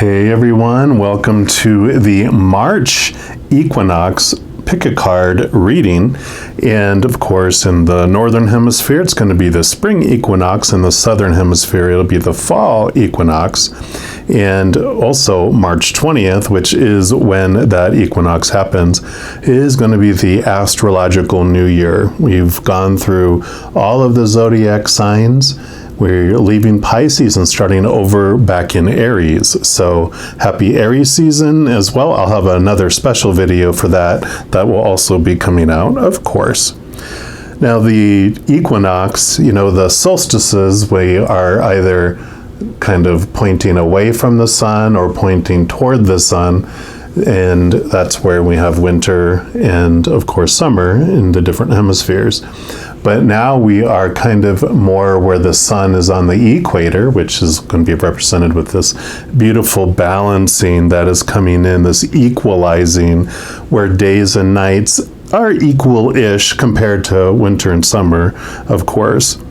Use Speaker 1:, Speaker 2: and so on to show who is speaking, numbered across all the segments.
Speaker 1: Hey everyone, welcome to the March Equinox Pick a Card reading. And of course, in the Northern Hemisphere, it's going to be the Spring Equinox. In the Southern Hemisphere, it'll be the Fall Equinox. And also March 20th, which is when that equinox happens, is going to be the astrological new year. We've gone through all of the zodiac signs. We're leaving Pisces and starting over back in Aries. So happy Aries season as well. I'll have another special video for that. That will also be coming out, of course. Now the equinox, the solstices, we are either kind of pointing away from the sun or pointing toward the sun. And that's where we have winter and, of course, summer in the different hemispheres. But now we are kind of more where the sun is on the equator, which is going to be represented with this beautiful balancing that is coming in, this equalizing, where days and nights are equal-ish compared to winter and summer, of course.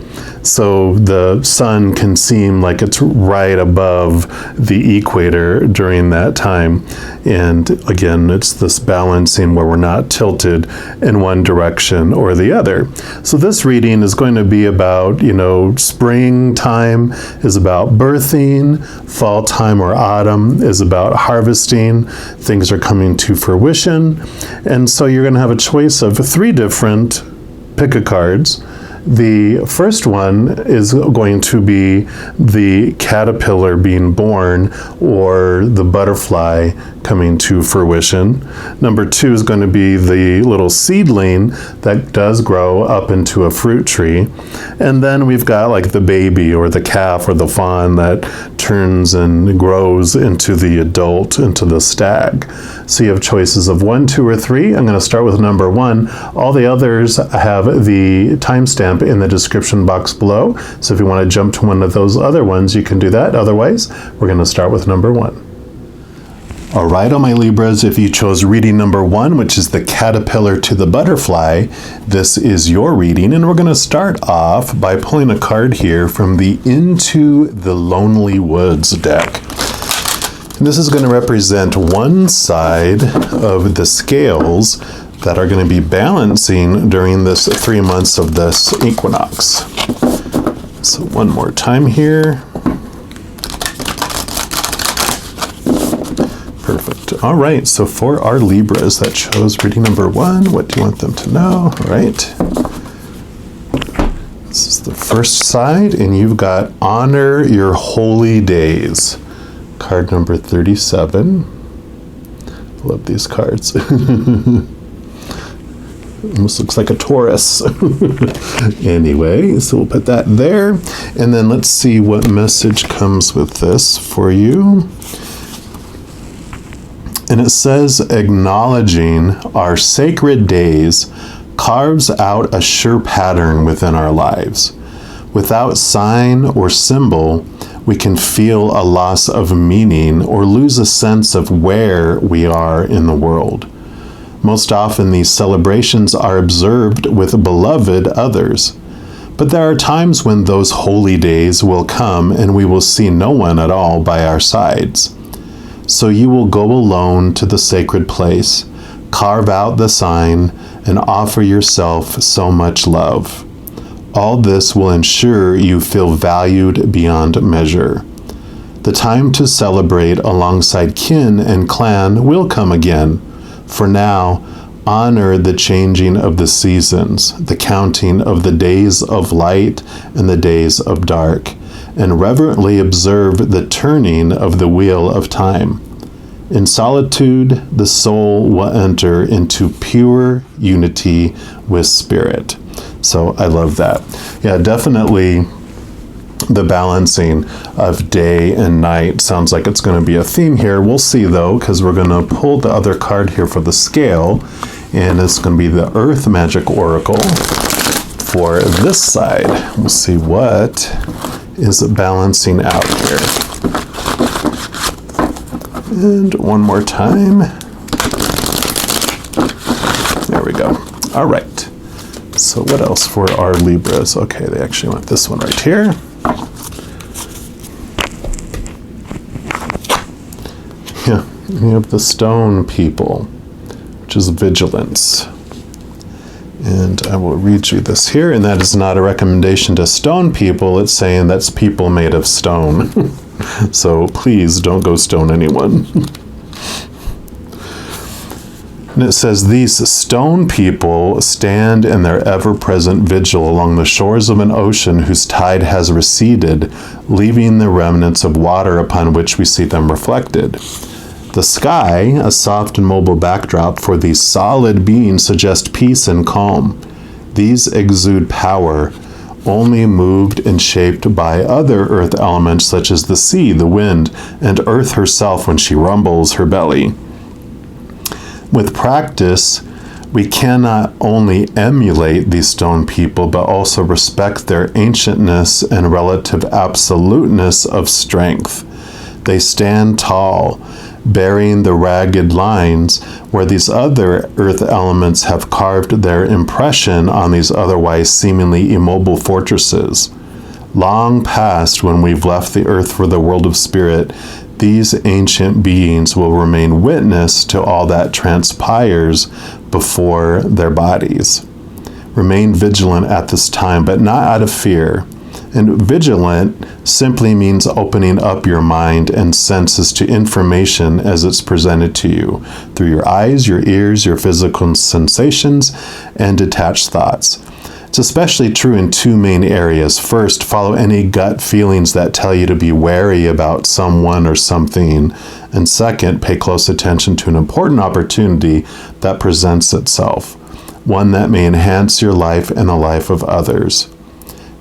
Speaker 1: So the sun can seem like it's right above the equator during that time. And again, it's this balancing where we're not tilted in one direction or the other. So this reading is going to be about, springtime is about birthing, fall time or autumn is about harvesting, things are coming to fruition. And so you're going to have a choice of 3 different pick-a-cards. The first one is going to be the caterpillar being born or the butterfly coming to fruition. Number 2 is going to be the little seedling that does grow up into a fruit tree. And then we've got like the baby or the calf or the fawn that turns and grows into the adult, into the stag. So you have choices of 1, 2, or 3. I'm going to start with number 1. All the others have the timestamp in the description box below. So if you want to jump to one of those other ones, you can do that. Otherwise, we're going to start with number 1. All right, all my Libras, if you chose reading number 1, which is the caterpillar to the butterfly, this is your reading. And we're going to start off by pulling a card here from the Into the Lonely Woods deck. And this is going to represent one side of the scales that are going to be balancing during this 3 months of this equinox. So one more time here. Perfect. All right, so for our Libras that chose reading number 1, what do you want them to know? All right. This is the first side, and you've got honor your holy days. Card number 37. Love these cards. Almost looks like a Taurus. Anyway, so we'll put that there. And then let's see what message comes with this for you. And it says, acknowledging our sacred days carves out a sure pattern within our lives. Without sign or symbol, we can feel a loss of meaning or lose a sense of where we are in the world. Most often, these celebrations are observed with beloved others. But there are times when those holy days will come and we will see no one at all by our sides. So you will go alone to the sacred place, carve out the sign, and offer yourself so much love. All this will ensure you feel valued beyond measure. The time to celebrate alongside kin and clan will come again. For now, honor the changing of the seasons, the counting of the days of light and the days of dark, and reverently observe the turning of the wheel of time. In solitude, the soul will enter into pure unity with spirit. So I love that. Yeah, definitely the balancing of day and night sounds like it's going to be a theme here. We'll see though, because we're going to pull the other card here for the scale, and it's going to be the Earth Magic Oracle for this side. We'll see what is balancing out here. And one more time. There we go. All right. So what else for our Libras? Okay, they actually want this one right here. We have the stone people, which is vigilance. And I will read you this here, and that is not a recommendation to stone people. It's saying that's people made of stone. So please don't go stone anyone. And it says, these stone people stand in their ever-present vigil along the shores of an ocean whose tide has receded, leaving the remnants of water upon which we see them reflected. The sky, a soft and mobile backdrop for these solid beings, suggests peace and calm. These exude power, only moved and shaped by other earth elements such as the sea, the wind, and earth herself when she rumbles her belly. With practice, we cannot only emulate these stone people, but also respect their ancientness and relative absoluteness of strength. They stand tall, bearing the ragged lines where these other earth elements have carved their impression on these otherwise seemingly immobile fortresses. Long past when we've left the earth for the world of spirit, these ancient beings will remain witness to all that transpires before their bodies. Remain vigilant at this time, but not out of fear. And vigilant simply means opening up your mind and senses to information as it's presented to you through your eyes, your ears, your physical sensations, and detached thoughts. It's especially true in two main areas. First, follow any gut feelings that tell you to be wary about someone or something. And second, pay close attention to an important opportunity that presents itself, one that may enhance your life and the life of others.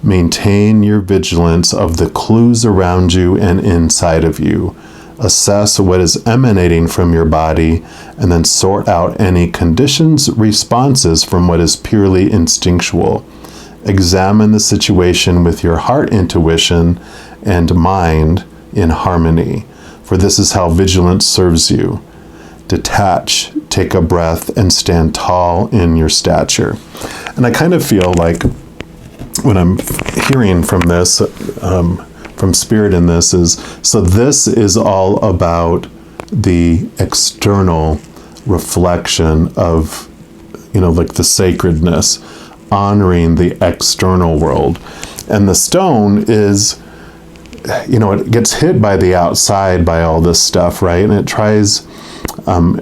Speaker 1: Maintain your vigilance of the clues around you and inside of you. Assess what is emanating from your body, and then sort out any conditions, responses from what is purely instinctual. Examine the situation with your heart intuition and mind in harmony, for this is how vigilance serves you. Detach, take a breath, and stand tall in your stature. And I kind of feel like when I'm hearing from this, from Spirit in this this is all about the external reflection of, like the sacredness, honoring the external world. And the stone is, it gets hit by the outside by all this stuff, right? And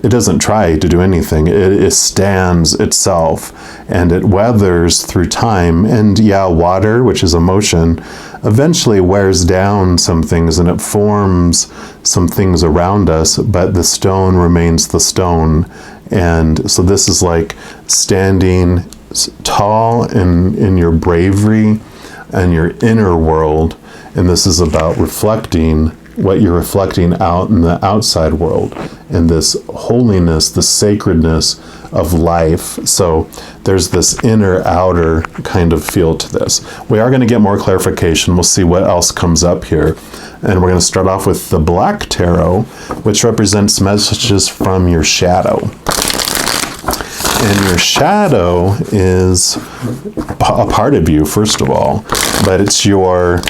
Speaker 1: it doesn't try to do anything. It stands itself, and it weathers through time. And water, which is emotion, eventually wears down some things and it forms some things around us, but the stone remains the stone. And so this is like standing tall in your bravery and your inner world. And this is about reflecting what you're reflecting out in the outside world, and this holiness, the sacredness of life. So there's this inner outer kind of feel to this. We are going to get more clarification. We'll see what else comes up here. And we're going to start off with the Black Tarot, which represents messages from your shadow. And your shadow is a part of you, first of all, but it's your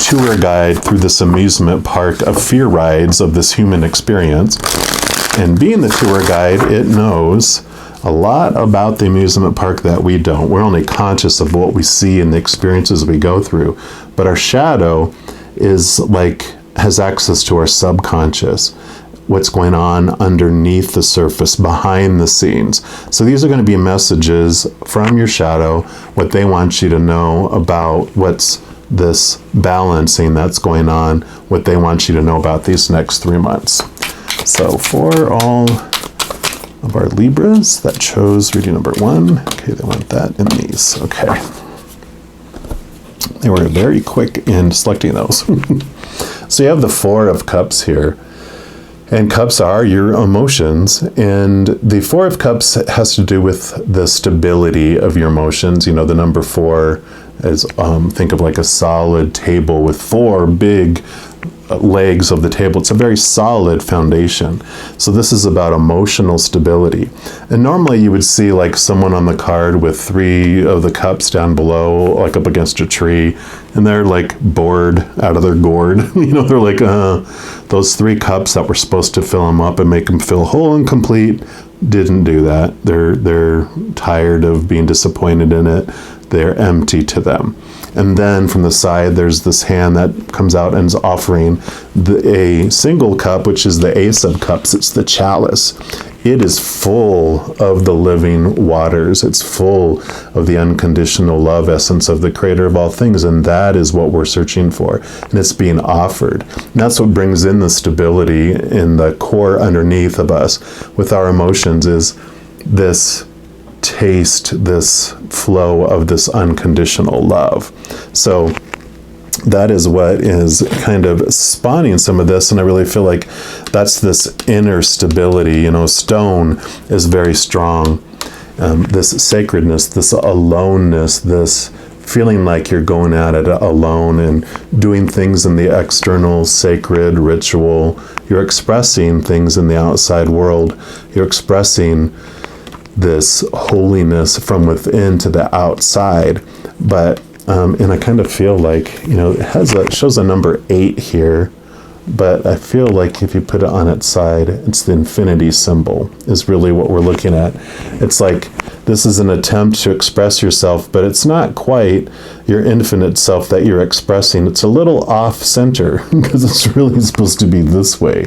Speaker 1: tour guide through this amusement park of fear rides of this human experience. And being the tour guide, it knows a lot about the amusement park that we don't. We're only conscious of what we see and the experiences we go through. But our shadow has access to our subconscious, what's going on underneath the surface, behind the scenes. So these are going to be messages from your shadow, what they want you to know about what's this balancing that's going on, what they want you to know about these next 3 months. So for all of our Libras that chose reading number 1, okay, they want that in these, okay. They were very quick in selecting those. So you have the 4 of Cups here. And cups are your emotions, and the 4 of Cups has to do with the stability of your emotions. The number 4 is, think of like a solid table with 4 big legs of the table. It's a very solid foundation. So this is about emotional stability. And normally you would see like someone on the card with 3 of the cups down below, like up against a tree, and they're like bored out of their gourd. They're like, those 3 cups that were supposed to fill them up and make them feel whole and complete didn't do that. They're tired of being disappointed in it. They're empty to them. And then from the side, there's this hand that comes out and is offering a single cup, which is the Ace of Cups. It's the chalice. It is full of the living waters. It's full of the unconditional love essence of the creator of all things. And that is what we're searching for. And it's being offered. And that's what brings in the stability in the core underneath of us with our emotions, is this taste, this flow of this unconditional love. So that is what is kind of spawning some of this, and I really feel like that's this inner stability. Stone is very strong. This sacredness, this aloneness, this feeling like you're going at it alone and doing things in the external sacred ritual. You're expressing things in the outside world. You're expressing this holiness from within to the outside. But and I kind of feel like, it shows a number 8 here, but I feel like if you put it on its side, it's the infinity symbol is really what we're looking at. It's like this is an attempt to express yourself, but it's not quite your infinite self that you're expressing. It's a little off center because it's really supposed to be this way,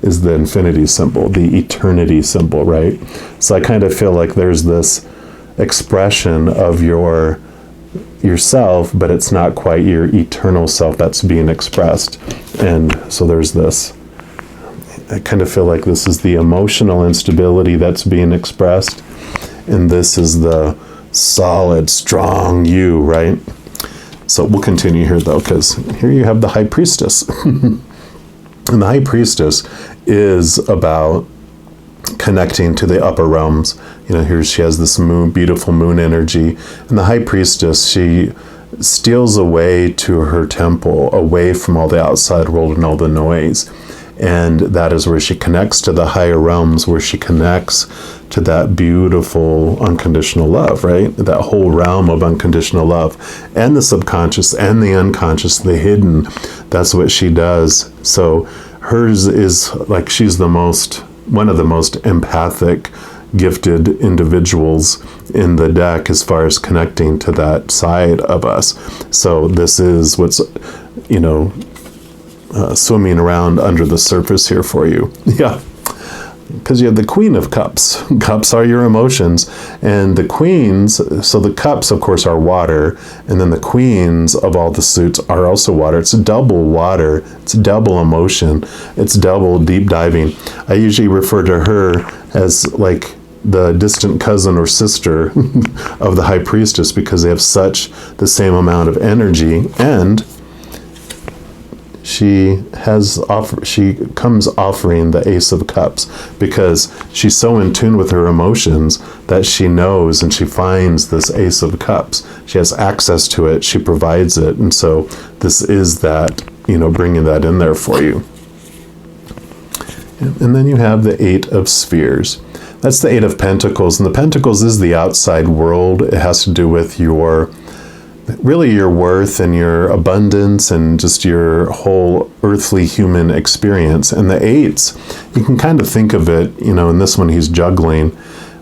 Speaker 1: is the infinity symbol, the eternity symbol, right? So I kind of feel like there's this expression of yourself, but it's not quite your eternal self that's being expressed. And so there's this, I kind of feel like this is the emotional instability that's being expressed, and this is the solid, strong you, right? So we'll continue here though, because here you have the High Priestess. And the High Priestess is about connecting to the upper realms. Here she has this beautiful moon energy. And the High Priestess, she steals away to her temple, away from all the outside world and all the noise. And that is where she connects to the higher realms, where she connects to that beautiful unconditional love, right? That whole realm of unconditional love, and the subconscious and the unconscious, the hidden. That's what she does. So hers is like, she's one of the most empathic, gifted individuals in the deck as far as connecting to that side of us. So this is what's, swimming around under the surface here for you. Yeah. Because you have the Queen of Cups. Cups are your emotions. And the queens, so the cups, of course, are water. And then the queens of all the suits are also water. It's double water. It's double emotion. It's double deep diving. I usually refer to her as like the distant cousin or sister of the High Priestess, because they have such the same amount of energy. And she comes offering the Ace of Cups because she's so in tune with her emotions that she knows and she finds this Ace of Cups. She has access to it. She provides it. And so this is that, bringing that in there for you. And then you have the 8 of Spheres. That's the 8 of Pentacles. And the Pentacles is the outside world. It has to do with your worth and your abundance and just your whole earthly human experience. And the 8s, you can kind of think of it, in this one he's juggling,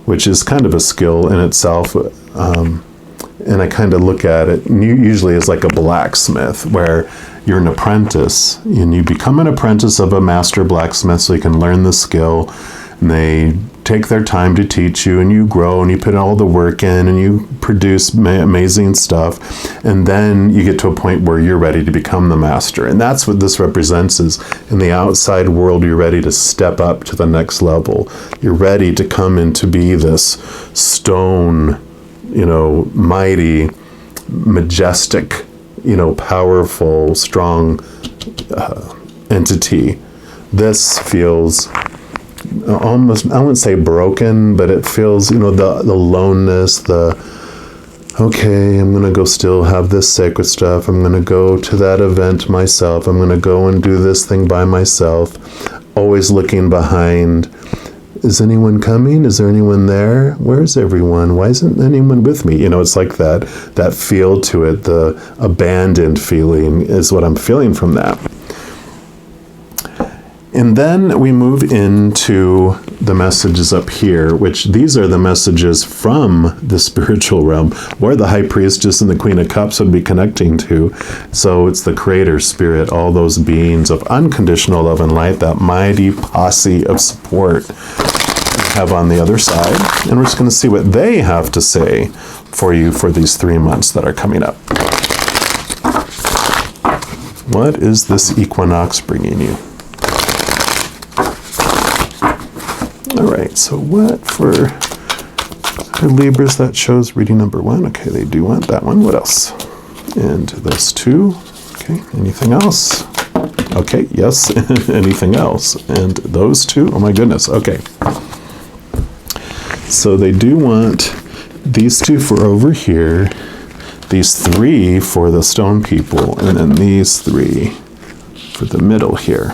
Speaker 1: which is kind of a skill in itself. And I kind of look at it usually as like a blacksmith, where you're an apprentice and you become an apprentice of a master blacksmith so you can learn the skill. And they take their time to teach you, and you grow and you put all the work in and you produce amazing stuff. And then you get to a point where you're ready to become the master. And that's what this represents, is in the outside world, you're ready to step up to the next level. You're ready to come in to be this stone, mighty, majestic, powerful, strong entity. This feels almost, I wouldn't say broken, but it feels, the aloneness, the okay, I'm going to go still have this sacred stuff. I'm going to go to that event myself. I'm going to go and do this thing by myself. Always looking behind. Is anyone coming? Is there anyone there? Where's everyone? Why isn't anyone with me? It's like that feel to it. The abandoned feeling is what I'm feeling from that. And then we move into the messages up here, which these are the messages from the spiritual realm, where the High Priestess and the Queen of Cups would be connecting to. So it's the Creator Spirit, all those beings of unconditional love and light, that mighty posse of support we have on the other side. And we're just going to see what they have to say for you for these 3 months that are coming up. What is this equinox bringing you? All right, so what for Libras? That shows reading number 1. Okay, they do want that one. What else? And those 2. Okay, anything else? Okay, yes, anything else? And those 2. Oh my goodness, okay. So they do want these 2 for over here, these 3 for the stone people, and then these 3 for the middle here.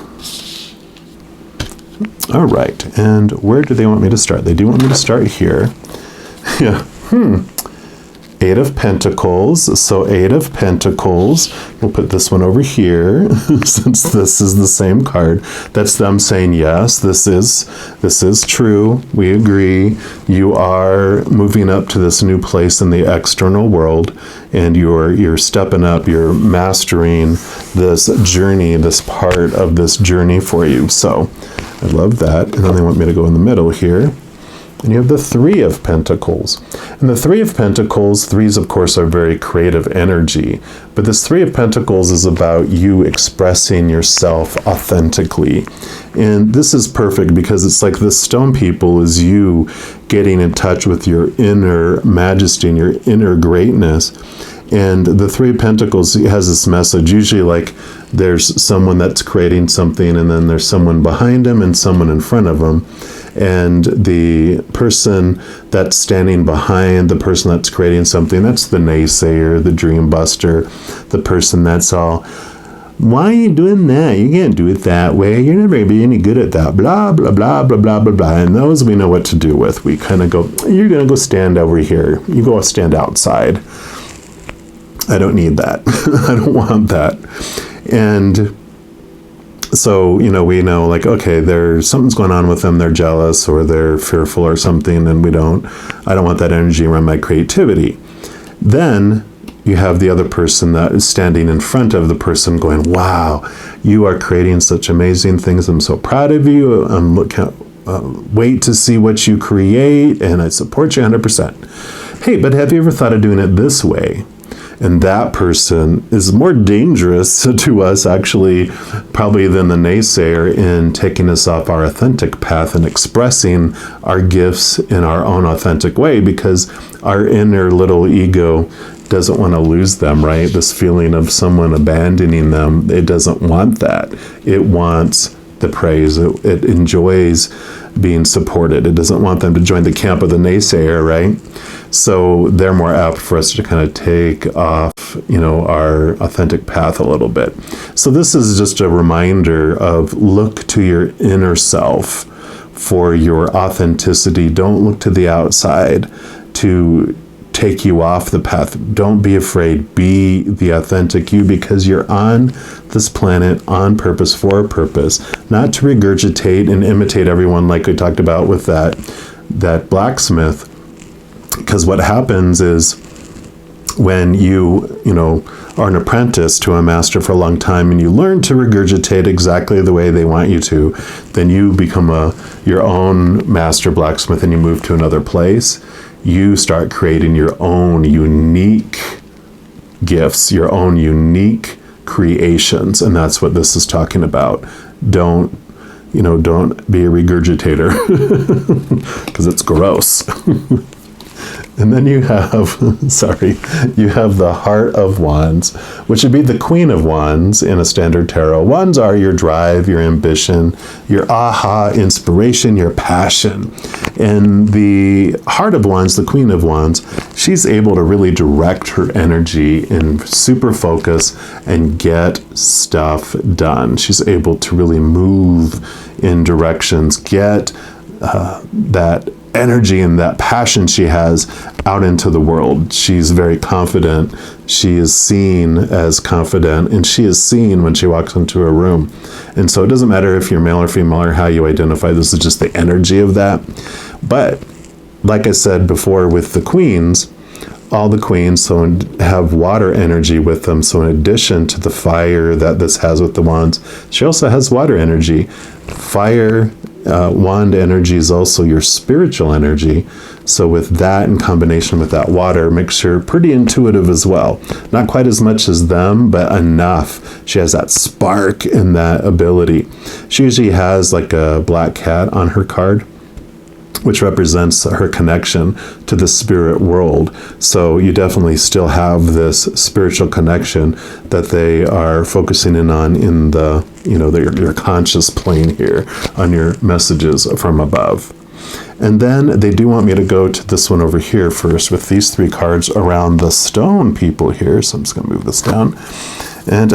Speaker 1: All right, and where do they want me to start? They do want me to start here. Yeah. 8 of Pentacles. So 8 of Pentacles. We'll put this one over here since this is the same card. That's them saying, yes, this is true. We agree. You are moving up to this new place in the external world, and you're stepping up, you're mastering this journey, this part of this journey for you. So I love that. And then they want me to go in the middle here. And you have the 3 of Pentacles. And the 3 of Pentacles, 3s of course are very creative energy, but this 3 of Pentacles is about you expressing yourself authentically. And this is perfect because it's like the stone people is you getting in touch with your inner majesty and your inner greatness. And the 3 of Pentacles has this message, usually like there's someone that's creating something, and then there's someone behind him and someone in front of him. And the person that's standing behind the person that's creating something, that's the naysayer, the dream buster, the person that's all, why are you doing that? You can't do it that way. You're never going to be any good at that. Blah, blah, blah, blah, blah, blah, blah. And those we know what to do with. We kind of go, you're going to go stand over here. You go stand outside. I don't need that. I don't want that. And so, we know like, okay, there's something's going on with them. They're jealous or they're fearful or something. And I don't want that energy around my creativity. Then you have the other person that is standing in front of the person going, wow, you are creating such amazing things. I'm so proud of you. Wait to see what you create. And I support you 100%. Hey, but have you ever thought of doing it this way? And that person is more dangerous to us, actually, probably than the naysayer in taking us off our authentic path and expressing our gifts in our own authentic way, because our inner little ego doesn't want to lose them, right? This feeling of someone abandoning them, it doesn't want that. It wants the praise. It enjoys being supported. It doesn't want them to join the camp of the naysayer, right? So they're more apt for us to kind of take off, our authentic path a little bit. So this is just a reminder of look to your inner self for your authenticity. Don't look to the outside to take you off the path. Don't be afraid. Be the authentic you, because you're on this planet on purpose, for a purpose, not to regurgitate and imitate everyone like we talked about with that blacksmith. Because what happens is when you are an apprentice to a master for a long time and you learn to regurgitate exactly the way they want you to, then you become your own master blacksmith and you move to another place. You start creating your own unique gifts, your own unique creations. And that's what this is talking about. Don't be a regurgitator because it's gross. And then you have, you have the Heart of Wands, which would be the Queen of Wands in a standard tarot. Wands are your drive, your ambition, your aha, inspiration, your passion. And the Heart of Wands, the Queen of Wands, she's able to really direct her energy and super focus and get stuff done. She's able to really move in directions, get that energy and that passion she has out into the world. She's very confident. She is seen as confident, and she is seen when she walks into a room. And so it doesn't matter if you're male or female or how you identify. This is just the energy of that. But like I said before with the queens, all the queens have water energy with them. So in addition to the fire that this has with the wands, she also has water energy. Fire wand energy is also your spiritual energy. So with that in combination with that water, makes her pretty intuitive as well. Not quite as much as them, but enough. She has that spark and that ability. She usually has like a black cat on her card, which represents her connection to the spirit world. So you definitely still have this spiritual connection that they are focusing in on in the, your conscious plane here on your messages from above. And then they do want me to go to this one over here first with these three cards around the stone people here. So I'm just going to move this down. And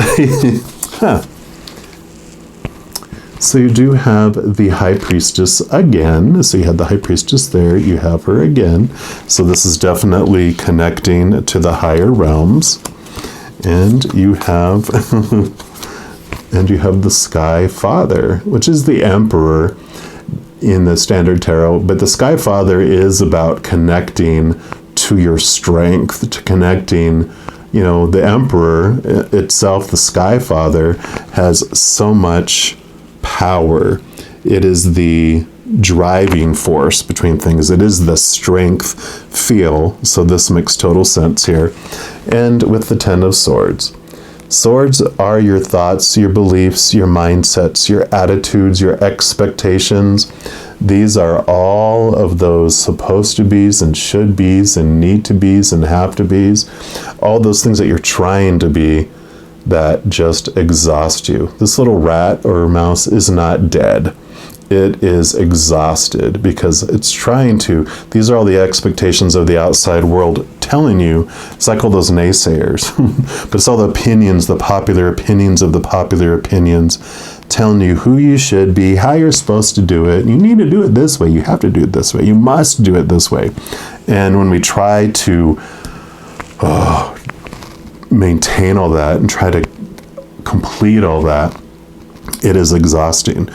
Speaker 1: so you do have the High Priestess again. So you had the High Priestess there. You have her again. So this is definitely connecting to the higher realms. And you have the Sky Father, which is the Emperor in the standard tarot. But the Sky Father is about connecting to your strength, to connecting. The Emperor itself, the Sky Father, has so much power. It is the driving force between things. It is the strength feel. So this makes total sense here. And with the Ten of Swords. Swords are your thoughts, your beliefs, your mindsets, your attitudes, your expectations. These are all of those supposed to be's and should be's and need to be's and have to be's. All those things that you're trying to be that just exhaust you. This little rat or mouse is not dead. It is exhausted because it's trying to. These are all the expectations of the outside world telling you. It's like all those naysayers. But it's all the opinions, the popular opinions of the popular opinions telling you who you should be, how you're supposed to do it. You need to do it this way. You have to do it this way. You must do it this way. And when we try to maintain all that and try to complete all that, it is exhausting.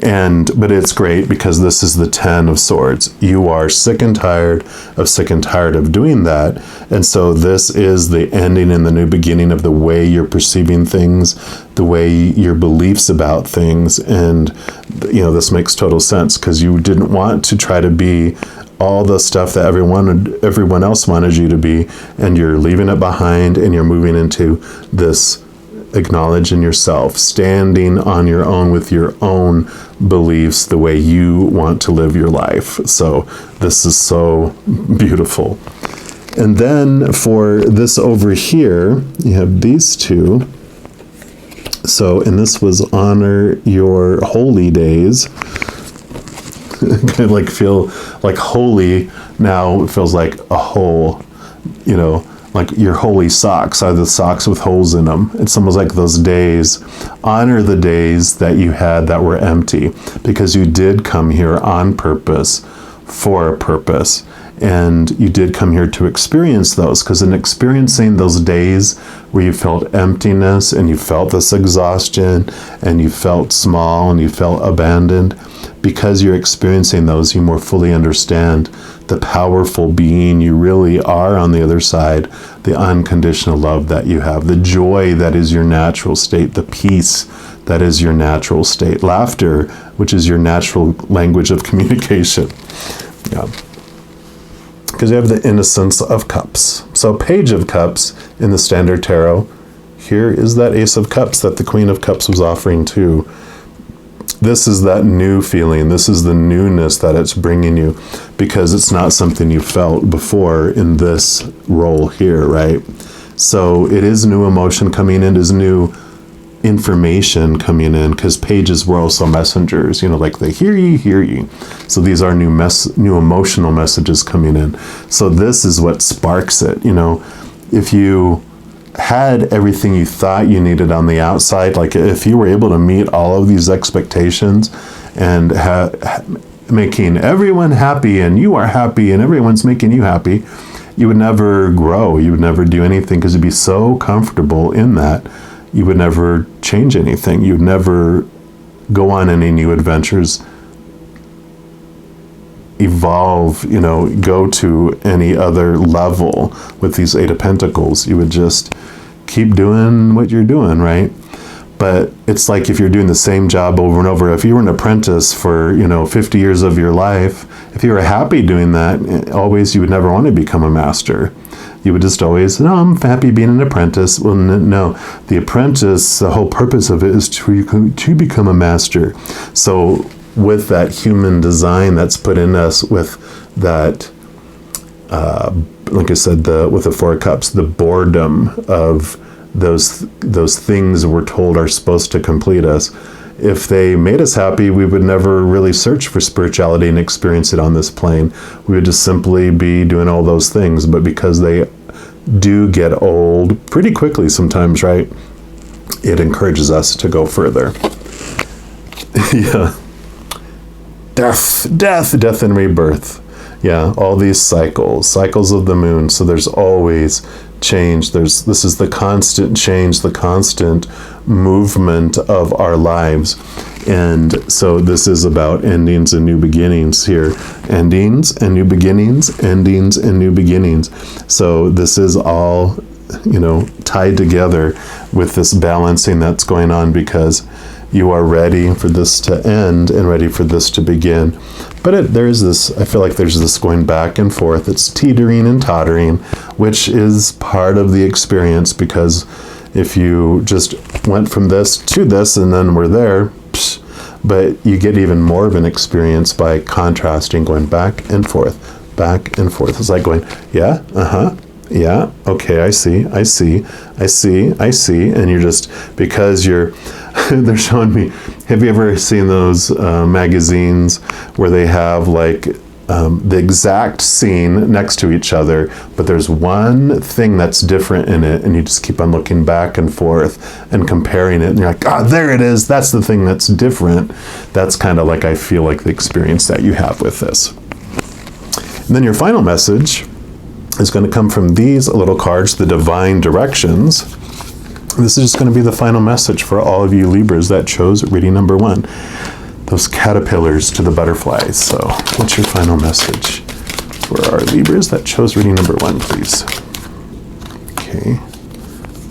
Speaker 1: But it's great because this is the Ten of Swords. You are sick and tired of doing that. And so this is the ending and the new beginning of the way you're perceiving things, the way your beliefs about things. And, this makes total sense because you didn't want to try to be all the stuff that everyone else wanted you to be, and you're leaving it behind and you're moving into this acknowledging yourself, standing on your own with your own beliefs, the way you want to live your life. So this is so beautiful. And then for this over here, you have these two. So, and this was honor your holy days. Kind of feel like holy now feels like a hole, like your holy socks are the socks with holes in them. It's almost like those days. Honor the days that you had that were empty, because you did come here on purpose, for a purpose. And you did come here to experience those, because in experiencing those days where you felt emptiness and you felt this exhaustion and you felt small and you felt abandoned, because you're experiencing those, you more fully understand the powerful being you really are on the other side, the unconditional love that you have, the joy that is your natural state, the peace that is your natural state, laughter, which is your natural language of communication. Yeah. Because you have the Innocence of Cups. So Page of Cups in the Standard Tarot. Here is that Ace of Cups that the Queen of Cups was offering too. this is that new feeling. This is the newness that it's bringing you, because it's not something you felt before in this role here, right? So it is new emotion coming in, is new information coming in, because pages were also messengers, like they hear ye. So these are new emotional messages coming in. So this is what sparks it. If you had everything you thought you needed on the outside, like if you were able to meet all of these expectations and making everyone happy, and you are happy and everyone's making you happy, you would never grow. You would never do anything, because you'd be so comfortable in that. You would never change anything. You'd never go on any new adventures, evolve, go to any other level with these Eight of Pentacles. You would just keep doing what you're doing, right? But it's like if you're doing the same job over and over. If you were an apprentice for, 50 years of your life, if you were happy doing that, always, you would never want to become a master. You would just always, no, I'm happy being an apprentice. Well, no, the apprentice, the whole purpose of it is to become a master. So with that human design that's put in us, with that, like I said, with the Four of Cups, the boredom of those things we're told are supposed to complete us. If they made us happy, we would never really search for spirituality and experience it on this plane. We would just simply be doing all those things. But because they do get old pretty quickly sometimes, right? It encourages us to go further. Yeah. Death and rebirth. Yeah, all these cycles of the moon. So there's always change. This is the constant change, the constant movement of our lives. And so this is about endings and new beginnings here. Endings and new beginnings, endings and new beginnings. So this is all, tied together with this balancing that's going on, because you are ready for this to end and ready for this to begin. But I feel like there's this going back and forth. It's teetering and tottering, which is part of the experience, because if you just went from this to this and then we're there, but you get even more of an experience by contrasting, going back and forth. It's like going, yeah, yeah, okay, I see. And you're just, because they're showing me, have you ever seen those magazines where they have like the exact scene next to each other, but there's one thing that's different in it, and you just keep on looking back and forth and comparing it, and you're like, there it is, that's the thing that's different. That's kind of like, I feel like the experience that you have with this. And then your final message is going to come from these little cards, the Divine Directions. This is just going to be the final message for all of you Libras that chose reading number 1. Those caterpillars to the butterflies. So what's your final message for our Libras that chose reading number 1, please? Okay.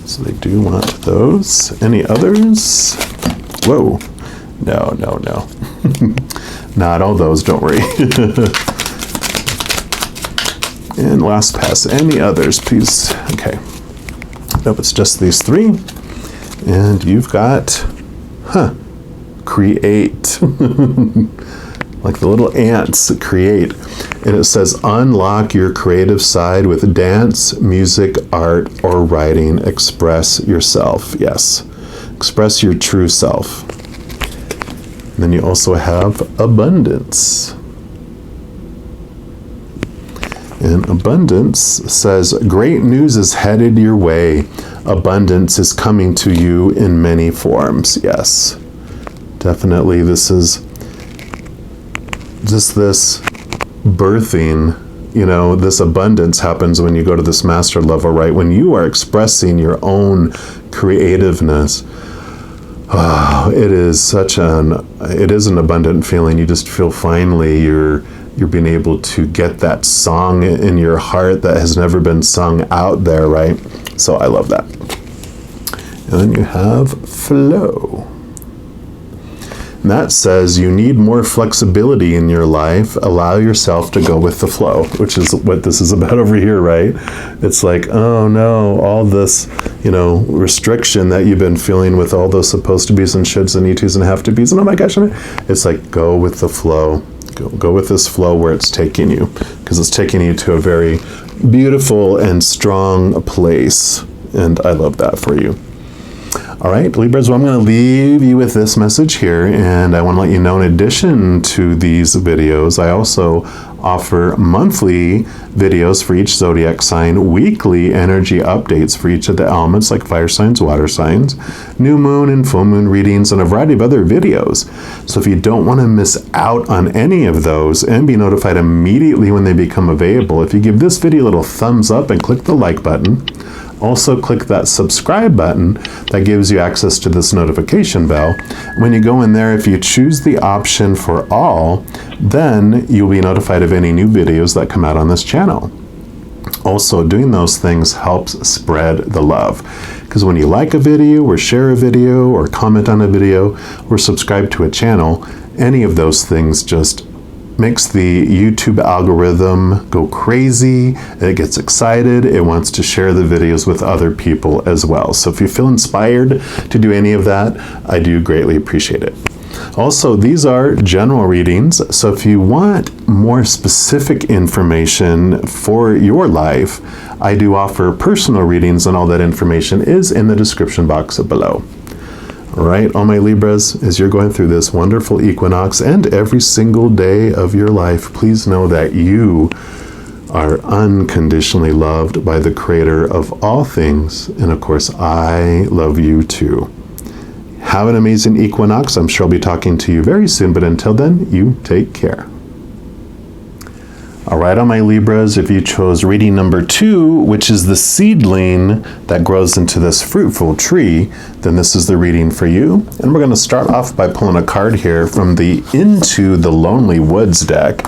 Speaker 1: So they do want those. Any others? Whoa. No. Not all those, don't worry. And last pass, any others, please? Okay. Nope, it's just these 3. And you've got, create. Like the little ants, create. And it says, unlock your creative side with dance, music, art, or writing. Express yourself. Yes. Express your true self. And then you also have abundance. And abundance says, great news is headed your way. Abundance is coming to you in many forms. Yes, definitely. This is just this birthing, this abundance happens when you go to this master level, right? When you are expressing your own creativeness. It is an abundant feeling. You just feel finally you're being able to get that song in your heart that has never been sung out there, right? So I love that. And then you have flow. And that says you need more flexibility in your life. Allow yourself to go with the flow, which is what this is about over here, right? It's like, oh no, all this restriction that you've been feeling with all those supposed to be's and shoulds and need to's and have to be's, and oh my gosh, it's like, go with the flow. Go with this flow where it's taking you, because it's taking you to a very beautiful and strong place. And I love that for you. All right, Libras, well, I'm going to leave you with this message here, and I want to let you know, in addition to these videos, I also offer monthly videos for each zodiac sign, weekly energy updates for each of the elements, like fire signs, water signs, new moon and full moon readings, and a variety of other videos. So if you don't want to miss out on any of those and be notified immediately when they become available, if you give this video a little thumbs up and click the like button, also click that subscribe button that gives you access to this notification bell. When you go in there, if you choose the option for all, then you'll be notified of any new videos that come out on this channel. Also, doing those things helps spread the love, because when you like a video or share a video or comment on a video or subscribe to a channel, any of those things just makes the YouTube algorithm go crazy. It gets excited. It wants to share the videos with other people as well. So if you feel inspired to do any of that, I do greatly appreciate it. Also, these are general readings, so if you want more specific information for your life, I do offer personal readings, and all that information is in the description box below. All right, all my Libras, as you're going through this wonderful equinox and every single day of your life, please know that you are unconditionally loved by the Creator of all things, and of course, I love you too. Have an amazing equinox. I'm sure I'll be talking to you very soon, but until then, you take care. All right, all my Libras, if you chose reading number 2, which is the seedling that grows into this fruitful tree, then this is the reading for you. And we're going to start off by pulling a card here from the Into the Lonely Woods deck.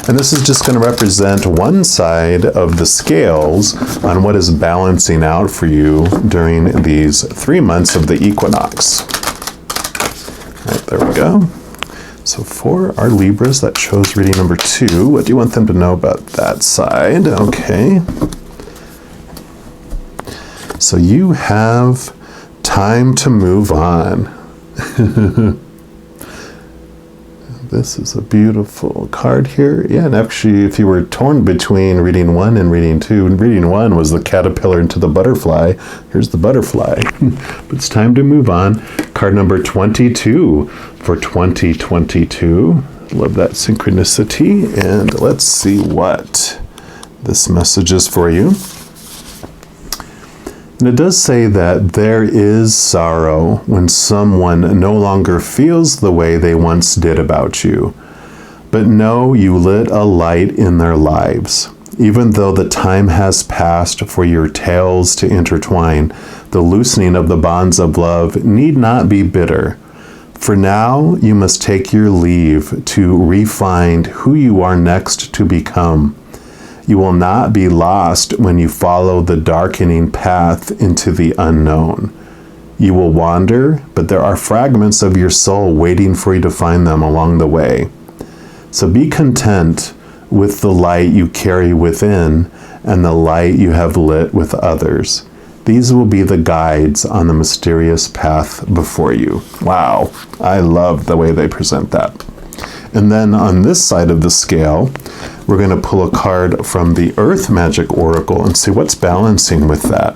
Speaker 1: And this is just going to represent one side of the scales on what is balancing out for you during these 3 months of the equinox. All right, there we go. So for our Libras that chose reading number 2, what do you want them to know about that side? Okay. So you have time to move on. This is a beautiful card here. Yeah, and actually, if you were torn between reading 1 and reading 2, and reading 1 was the caterpillar into the butterfly, here's the butterfly. But it's time to move on. Card number 22 for 2022. Love that synchronicity. And let's see what this message is for you. And it does say that there is sorrow when someone no longer feels the way they once did about you. But know you lit a light in their lives. Even though the time has passed for your tales to intertwine, the loosening of the bonds of love need not be bitter. For now, you must take your leave to refine who you are next to become. You will not be lost when you follow the darkening path into the unknown. You will wander, but there are fragments of your soul waiting for you to find them along the way. So be content with the light you carry within and the light you have lit with others. These will be the guides on the mysterious path before you. Wow, I love the way they present that. And then on this side of the scale, we're going to pull a card from the Earth Magic Oracle and see what's balancing with that.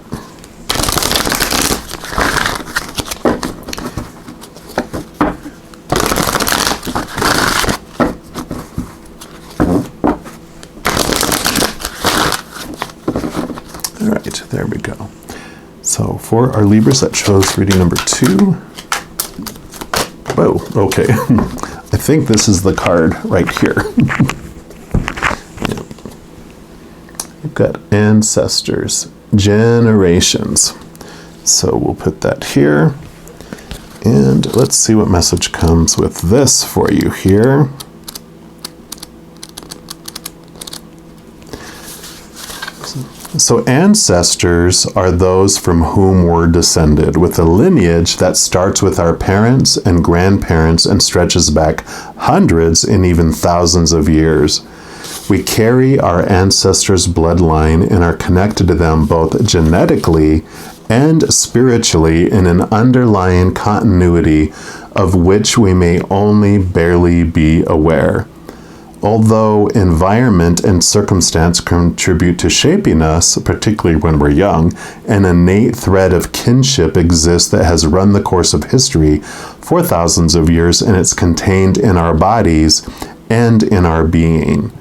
Speaker 1: All right, there we go. So for our Libras that chose reading number 2. Whoa, okay. I think this is the card right here. We've got ancestors, generations. So we'll put that here. And let's see what message comes with this for you here. So ancestors are those from whom we're descended, with a lineage that starts with our parents and grandparents and stretches back hundreds and even thousands of years. We carry our ancestors' bloodline and are connected to them both genetically and spiritually in an underlying continuity of which we may only barely be aware. Although environment and circumstance contribute to shaping us, particularly when we're young, an innate thread of kinship exists that has run the course of history for thousands of years, and it's contained in our bodies and in our being.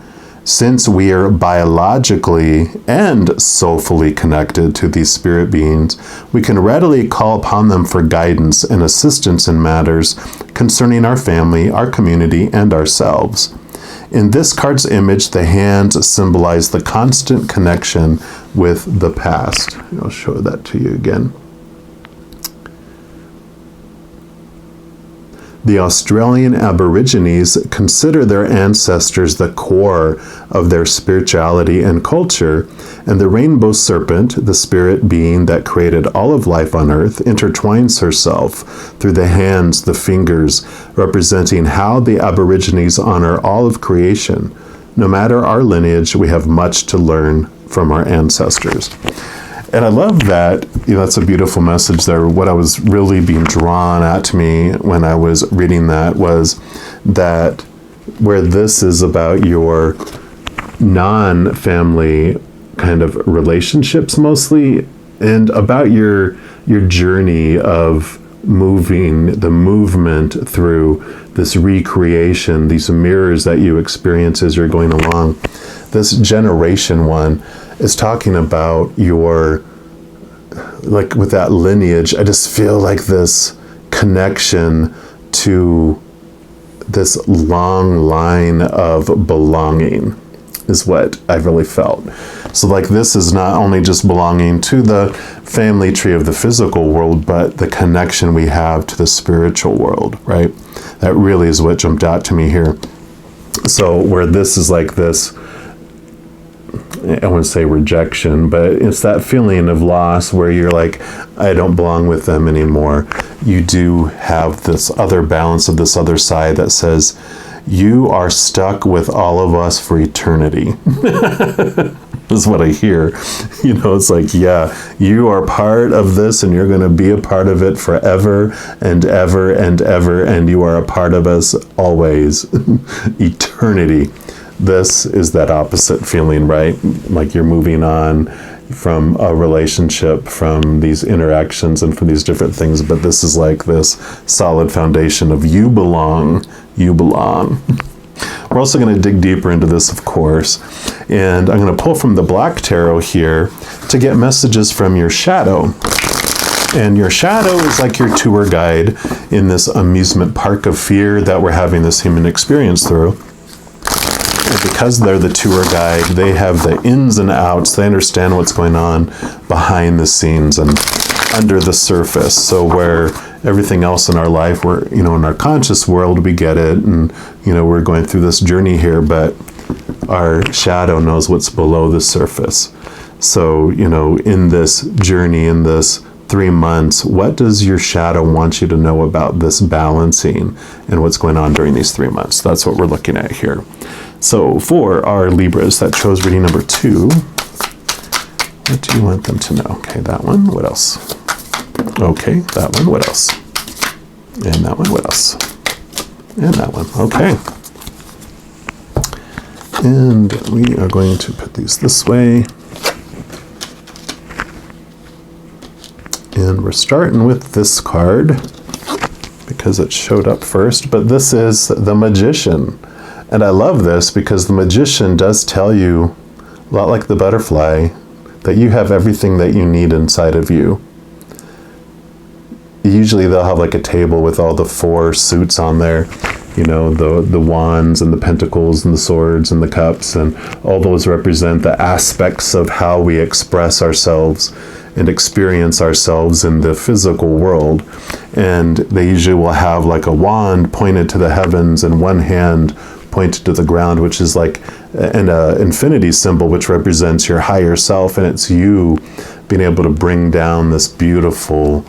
Speaker 1: Since we are biologically and soulfully connected to these spirit beings, we can readily call upon them for guidance and assistance in matters concerning our family, our community, and ourselves. In this card's image, the hands symbolize the constant connection with the past. I'll show that to you again. The Australian Aborigines consider their ancestors the core of their spirituality and culture, and the rainbow serpent, the spirit being that created all of life on earth, intertwines herself through the hands, the fingers, representing how the Aborigines honor all of creation. No matter our lineage, we have much to learn from our ancestors. And I love that, that's a beautiful message there. What I was really being drawn out to me when I was reading that was that where this is about your non-family kind of relationships mostly, and about your journey of the movement through this recreation, these mirrors that you experience as you're going along. This generation one is talking about with that lineage. I just feel like this connection to this long line of belonging is what I've really felt. So this is not only just belonging to the family tree of the physical world, but the connection we have to the spiritual world, right? That really is what jumped out to me here. So where this is this, I wouldn't say rejection, but it's that feeling of loss where you're I don't belong with them anymore. You do have this other balance of this other side that says, you are stuck with all of us for eternity. This is what I hear. It's yeah, you are part of this and you're going to be a part of it forever and ever and ever, and you are a part of us always. Eternity. This is that opposite feeling, right? You're moving on from a relationship, from these interactions and from these different things, but this is this solid foundation of you belong, you belong. We're also going to dig deeper into this, of course, and I'm going to pull from the Black Tarot here to get messages from your shadow. And your shadow is your tour guide in this amusement park of fear that we're having this human experience through. And because they're the tour guide, they have the ins and outs. They understand what's going on behind the scenes and under the surface. So where everything else in our life, we're, in our conscious world, we get it. And, we're going through this journey here, but our shadow knows what's below the surface. So, in this journey, in this 3 months, what does your shadow want you to know about this balancing and what's going on during these 3 months? That's what we're looking at here. So for our Libras that chose reading number 2, what do you want them to know? Okay, that one. What else? Okay, that one. What else? And that one. What else? And that one. Okay. And we are going to put these this way. And we're starting with this card because it showed up first, but this is the Magician. And I love this because the Magician does tell you, a lot like the butterfly, that you have everything that you need inside of you. Usually they'll have a table with all the 4 suits on there, the wands and the pentacles and the swords and the cups, and all those represent the aspects of how we express ourselves and experience ourselves in the physical world. And they usually will have a wand pointed to the heavens and one hand pointed to the ground, which is an infinity symbol, which represents your higher self, and it's you being able to bring down this beautiful,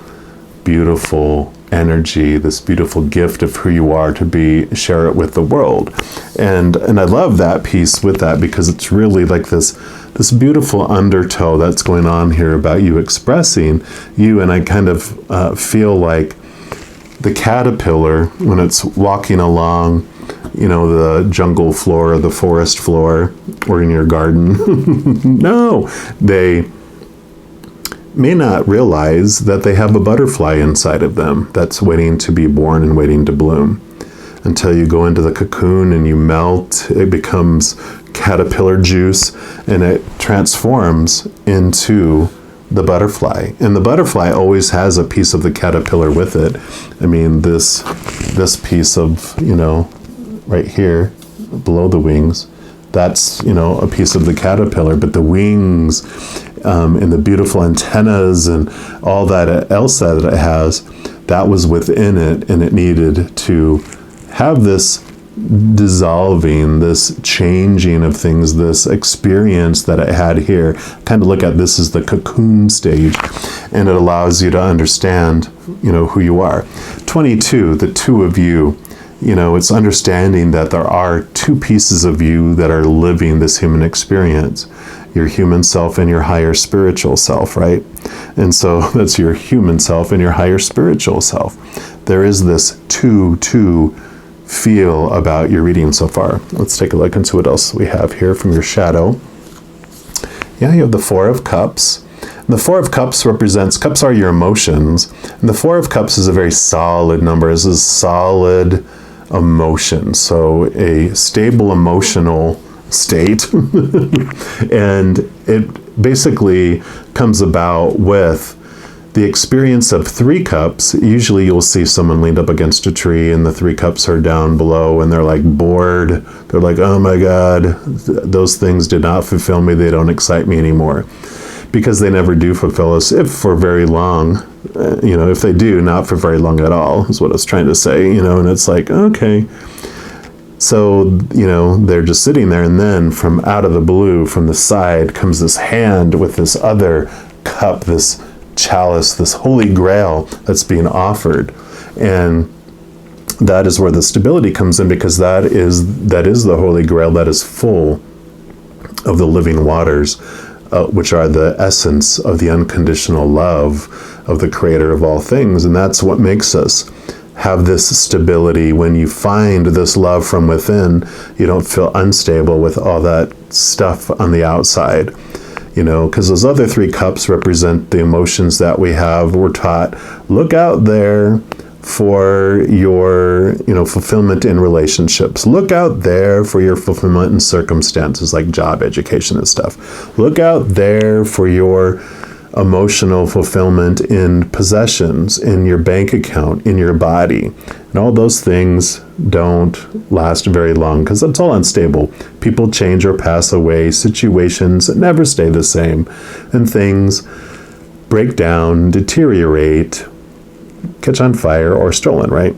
Speaker 1: beautiful energy, this beautiful gift of who you are to share it with the world. And I love that piece with that because it's really this this beautiful undertow that's going on here about you expressing you. And I kind of feel like the caterpillar, when it's walking along, the jungle floor or the forest floor or in your garden, no, they may not realize that they have a butterfly inside of them that's waiting to be born and waiting to bloom. Until you go into the cocoon and you melt, it becomes caterpillar juice and it transforms into the butterfly. And the butterfly always has a piece of the caterpillar with it. I mean, this piece of, right here below the wings, that's, a piece of the caterpillar, but the wings and the beautiful antennas and all that else that it has, that was within it, and it needed to have this dissolving, this changing of things, this experience that it had here. Kind of look at this as the cocoon stage, and it allows you to understand, who you are. 22, the two of you, it's understanding that there are two pieces of you that are living this human experience. Your human self and your higher spiritual self, right? And so that's your human self and your higher spiritual self. There is this two feel about your reading so far. Let's take a look into what else we have here from your shadow. Yeah, you have the Four of Cups. And the Four of Cups cups are your emotions. And the Four of Cups is a very solid number. This is solid emotion. So a stable emotional state. And it basically comes about with the experience of three cups. Usually you'll see someone leaned up against a tree and the three cups are down below and they're like bored. They're like, oh my God, those things did not fulfill me. They don't excite me anymore. Because they never do fulfill us, if for very long. If they do, not for very long at all, is what I was trying to say, and it's like, okay. So, they're just sitting there, and then from out of the blue, from the side, comes this hand with this other cup, this chalice, this holy grail that's being offered. And that is where the stability comes in, because that is the holy grail that is full of the living waters, which are the essence of the unconditional love of the creator of all things. And that's what makes us have this stability. When you find this love from within, you don't feel unstable with all that stuff on the outside. Because those other three cups represent the emotions that we have. We're taught, look out there for your, fulfillment in relationships. Look out there for your fulfillment in circumstances like job, education, and stuff. Look out there for your emotional fulfillment in possessions, in your bank account, in your body. And all those things don't last very long because it's all unstable. People change or pass away. Situations never stay the same. And things break down, deteriorate, catch on fire, or stolen, right?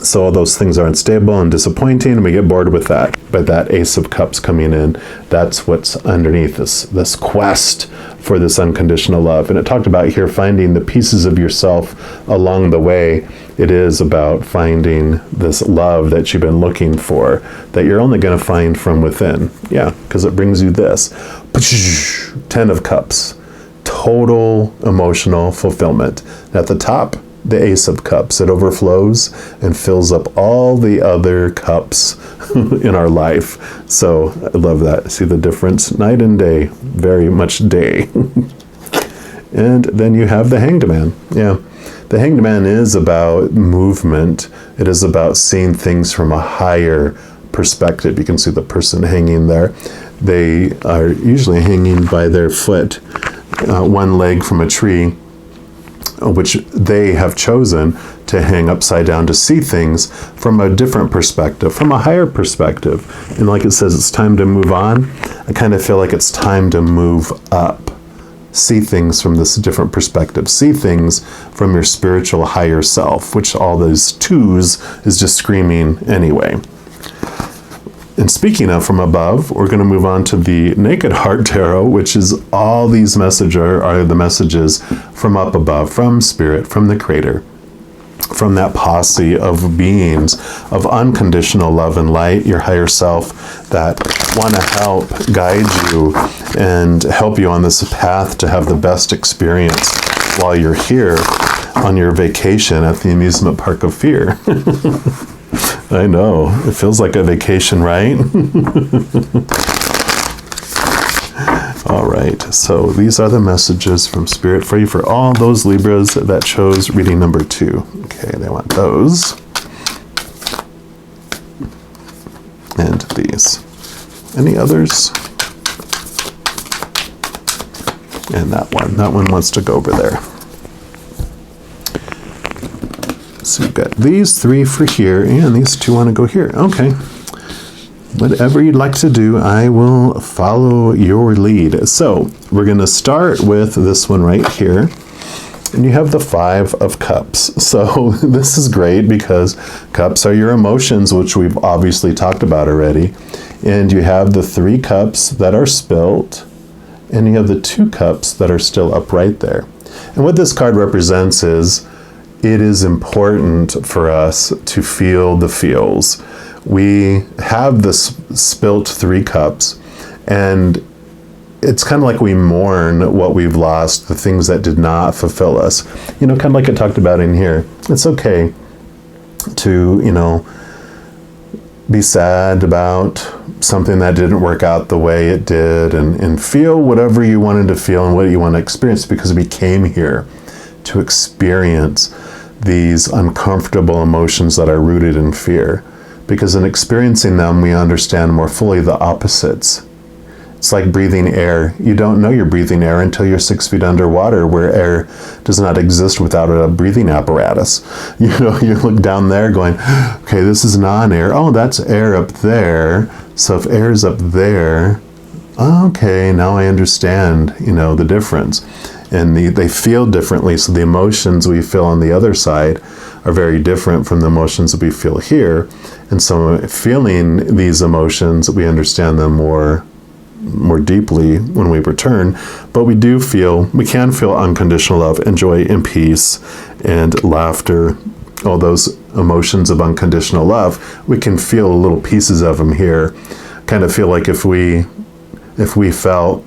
Speaker 1: So all those things are unstable and disappointing, and we get bored with that. But that Ace of Cups coming in, that's what's underneath this quest for this unconditional love. And it talked about here finding the pieces of yourself along the way. It is about finding this love that you've been looking for, that you're only going to find from within. Yeah, because it brings you this. 10 of Cups. Total emotional fulfillment. At the top, the Ace of Cups. It overflows and fills up all the other cups in our life. So I love that. See the difference? Night and day. Very much day. And then you have the Hanged Man. Yeah. The Hanged Man is about movement. It is about seeing things from a higher perspective. You can see the person hanging there. They are usually hanging by their foot, one leg from a tree, which they have chosen to hang upside down to see things from a different perspective, from a higher perspective. And like it says, it's time to move on. I kind of feel like it's time to move up. See things from this different perspective. See things from your spiritual higher self, which all those twos is just screaming anyway. And speaking of from above, we're going to move on to the Naked Heart Tarot, which is all these messages are the messages from up above, from Spirit, from the Creator. from that posse of beings of unconditional love and light, your higher self, that want to help guide you and help you on this path to have the best experience while you're here on your vacation at the amusement park of fear. I know, it feels like a vacation, right? All right, so these are the messages from Spirit for you for all those Libras that chose reading number 2. Okay, they want those. And these. Any others? And that one. That one wants to go over there. So we've got these 3 for here, and these 2 want to go here. Okay. Whatever you'd like to do, I will follow your lead. So we're going to start with this one right here. And you have the 5 of Cups. So this is great because cups are your emotions, which we've obviously talked about already. And you have the 3 cups that are spilt, and you have the 2 cups that are still upright there. And what this card represents is it is important for us to feel the feels. We have this spilt 3 cups, and it's kind of like we mourn what we've lost, the things that did not fulfill us. You know, kind of like I talked about in here. It's okay to, you know, be sad about something that didn't work out the way it did, and feel whatever you wanted to feel and what you want to experience, because we came here to experience these uncomfortable emotions that are rooted in fear. Because in experiencing them, we understand more fully the opposites. It's like breathing air. You don't know you're breathing air until you're 6 feet underwater, where air does not exist without a breathing apparatus. You know, you look down there going, okay, this is non-air. Oh, that's air up there. So if air is up there, okay, now I understand, you know, the difference. And they feel differently. So the emotions we feel on the other side are very different from the emotions that we feel here. And so feeling these emotions, we understand them more deeply when we return. But we can feel unconditional love and joy and peace and laughter, all those emotions of unconditional love. We can feel little pieces of them here. Kind of feel like if we felt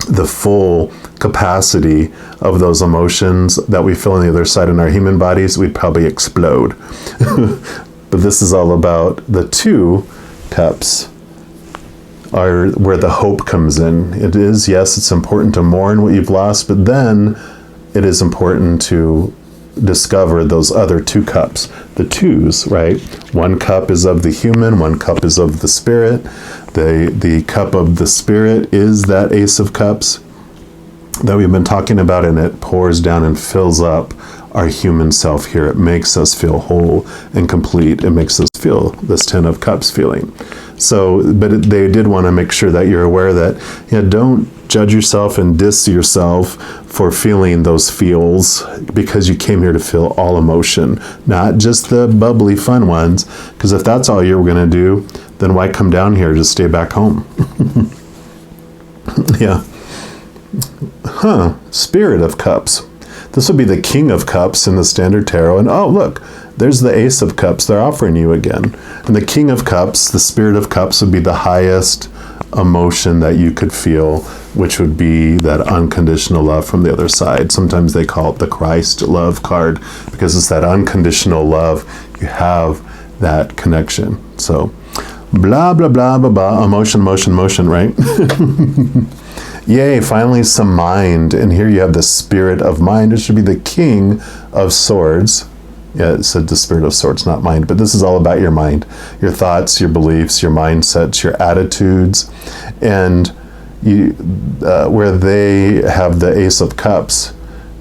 Speaker 1: the full capacity of those emotions that we feel on the other side in our human bodies, we'd probably explode. But this is all about the 2 cups are where the hope comes in. It is, yes, it's important to mourn what you've lost, but then it is important to discover those other 2 cups, the 2s, right? 1 cup is of the human, 1 cup is of the spirit. The cup of the spirit is that Ace of Cups that we've been talking about, and it pours down and fills up our human self here. It makes us feel whole and complete. It makes us feel this 10 of Cups feeling. So, but they did want to make sure that you're aware that, don't judge yourself and diss yourself for feeling those feels, because you came here to feel all emotion, not just the bubbly fun ones. Because if that's all you were going to do, then why come down here? Just stay back home. Yeah. Spirit of Cups. This would be the King of Cups in the Standard Tarot. And oh, look, there's the Ace of Cups. They're offering you again. And the King of Cups, the Spirit of Cups, would be the highest emotion that you could feel, which would be that unconditional love from the other side. Sometimes they call it the Christ love card, because it's that unconditional love. You have that connection. So, blah, blah, blah, blah, blah, emotion, motion, motion, right? Yay, finally some mind. And here you have the Spirit of Mind. It should be the King of Swords. Yeah, it said the Spirit of Swords, not mind. But this is all about your mind, your thoughts, your beliefs, your mindsets, your attitudes. And you, where they have the Ace of Cups,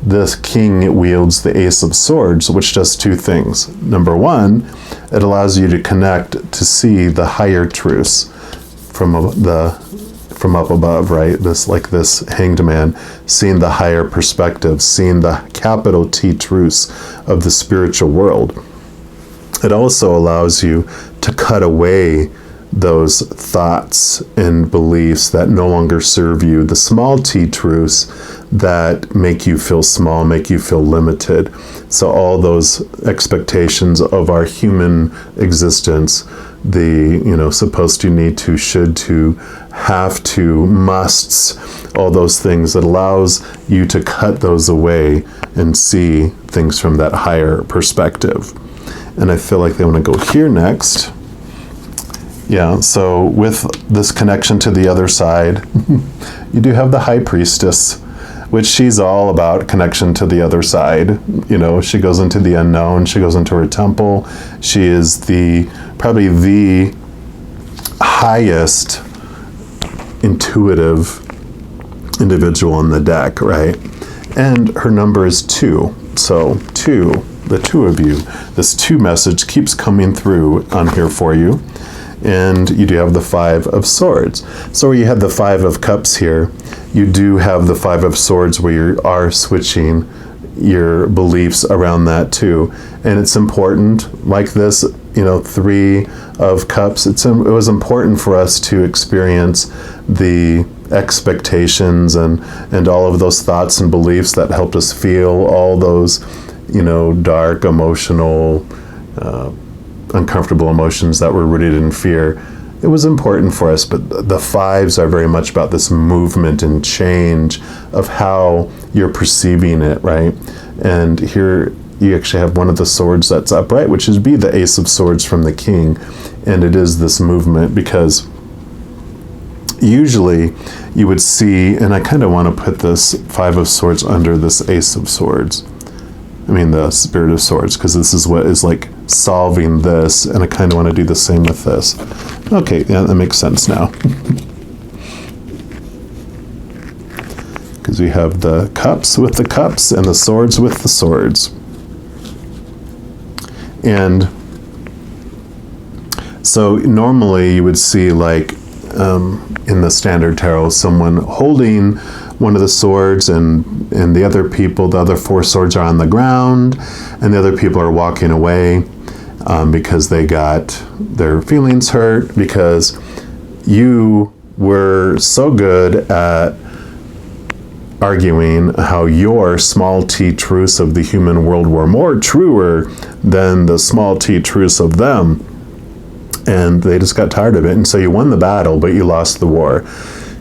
Speaker 1: this King wields the Ace of Swords, which does 2 things. Number 1, it allows you to connect to see the higher truths from up above, right? This hanged man, seeing the higher perspective, seeing the capital T truths of the spiritual world. It also allows you to cut away those thoughts and beliefs that no longer serve you, the small t truths that make you feel small, make you feel limited. So all those expectations of our human existence, the, supposed to, need to, should to, have to, musts, all those things, that allows you to cut those away and see things from that higher perspective. And I feel like they want to go here next. Yeah, so with this connection to the other side, you do have the High Priestess, which she's all about connection to the other side. She goes into the unknown, she goes into her temple. She is probably the highest intuitive individual in the deck, right? And her number is 2. So 2, the 2 of you. This 2 message keeps coming through on here for you. And you do have the 5 of Swords. So where you had the 5 of Cups here, you do have the 5 of Swords where you are switching your beliefs around that too. And it's important, like this, 3 of Cups, it was important for us to experience the expectations and all of those thoughts and beliefs that helped us feel all those, dark, emotional, uncomfortable emotions that were rooted in fear. It was important for us, but the 5s are very much about this movement and change of how you're perceiving it, right? And here you actually have one of the swords that's upright, which is the Ace of Swords from the King. And it is this movement, because usually you would see, and I kind of want to put this 5 of Swords under this Ace of Swords. The Spirit of Swords, because this is what is like solving this, and I kind of want to do the same with this. Okay, yeah, that makes sense now. Because we have the Cups with the Cups and the Swords with the Swords. And so normally you would see, like, in the standard tarot, someone holding one of the swords, and the other people, the other 4 swords are on the ground, and the other people are walking away because they got their feelings hurt, because you were so good at arguing how your small t truths of the human world were more truer than the small t truths of them. And they just got tired of it. And so you won the battle, but you lost the war,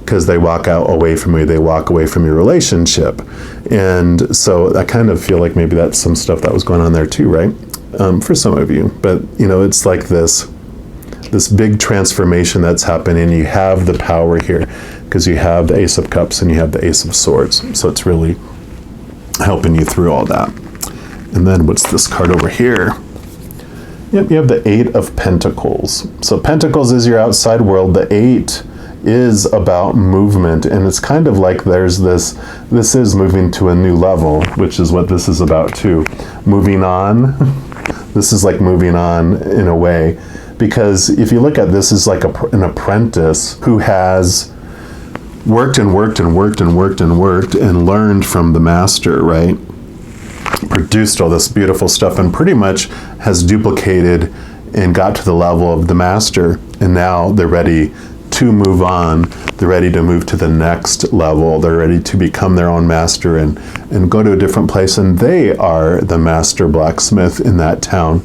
Speaker 1: because they walk away from you. They walk away from your relationship. And so I kind of feel like maybe that's some stuff that was going on there too, right? For some of you. But, it's like this big transformation that's happening. You have the power here, because you have the Ace of Cups and you have the Ace of Swords. So it's really helping you through all that. And then what's this card over here? Yep, you have the 8 of Pentacles. So Pentacles is your outside world. The 8 is about movement, and it's kind of like there's this is moving to a new level, which is what this is about too. Moving on. This is like moving on in a way, because if you look at this as like an apprentice who has worked and worked and worked and worked and worked and learned from the master, right? Produced all this beautiful stuff and pretty much has duplicated and got to the level of the master, and now they're ready to move on. They're ready to move to the next level. They're ready to become their own master and go to a different place, and they are the master blacksmith in that town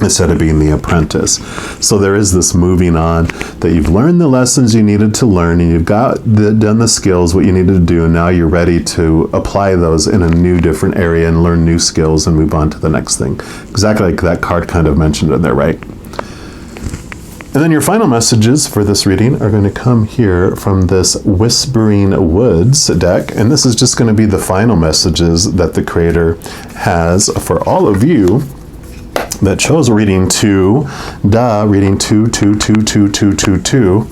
Speaker 1: instead of being the apprentice. So there is this moving on, that you've learned the lessons you needed to learn, and you've done the skills, what you needed to do, and now you're ready to apply those in a new, different area and learn new skills and move on to the next thing. Exactly like that card kind of mentioned in there, right? And then your final messages for this reading are going to come here from this Whispering Woods deck. And this is just going to be the final messages that the Creator has for all of you that chose reading 2, reading 2, 2, 2, 2, 2, 2, 2.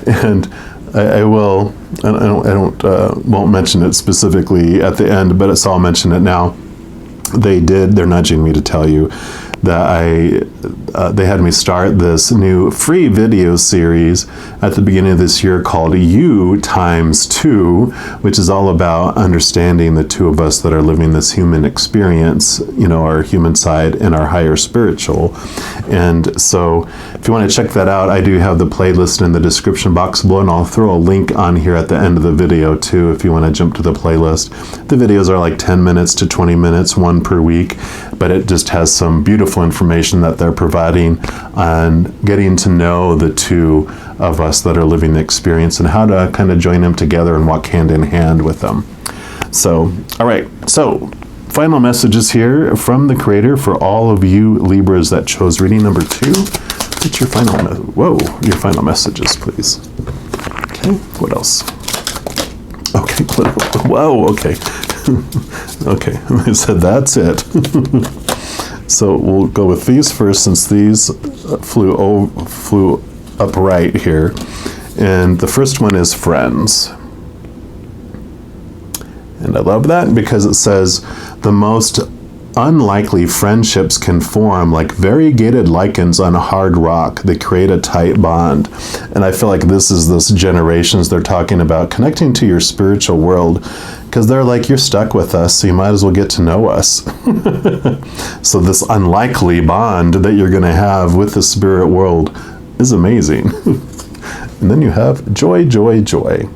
Speaker 1: And I won't mention it specifically at the end, but I'll mention it now. They're nudging me to tell you that they had me start this new free video series at the beginning of this year called You Times Two, which is all about understanding the two of us that are living this human experience, our human side and our higher spiritual. And so if you want to check that out, I do have the playlist in the description box below, and I'll throw a link on here at the end of the video too if you want to jump to the playlist. The videos are like 10 minutes to 20 minutes, one per week, but it just has some beautiful information that they're providing on getting to know the two of us that are living the experience and how to kind of join them together and walk hand in hand with them. So, all right. So, final messages here from the Creator for all of you Libras that chose reading number 2. What's your final your final messages, please. Okay, what else? Okay, whoa, okay. Okay, I said that's it. So we'll go with these first, since these flew upright here. And the first one is friends. And I love that because it says the most unlikely friendships can form like variegated lichens on a hard rock. They create a tight bond. And I feel like this is this generations they're talking about, connecting to your spiritual world, because they're like, you're stuck with us, so you might as well get to know us. So this unlikely bond that you're going to have with the spirit world is amazing. And then you have joy, joy, joy.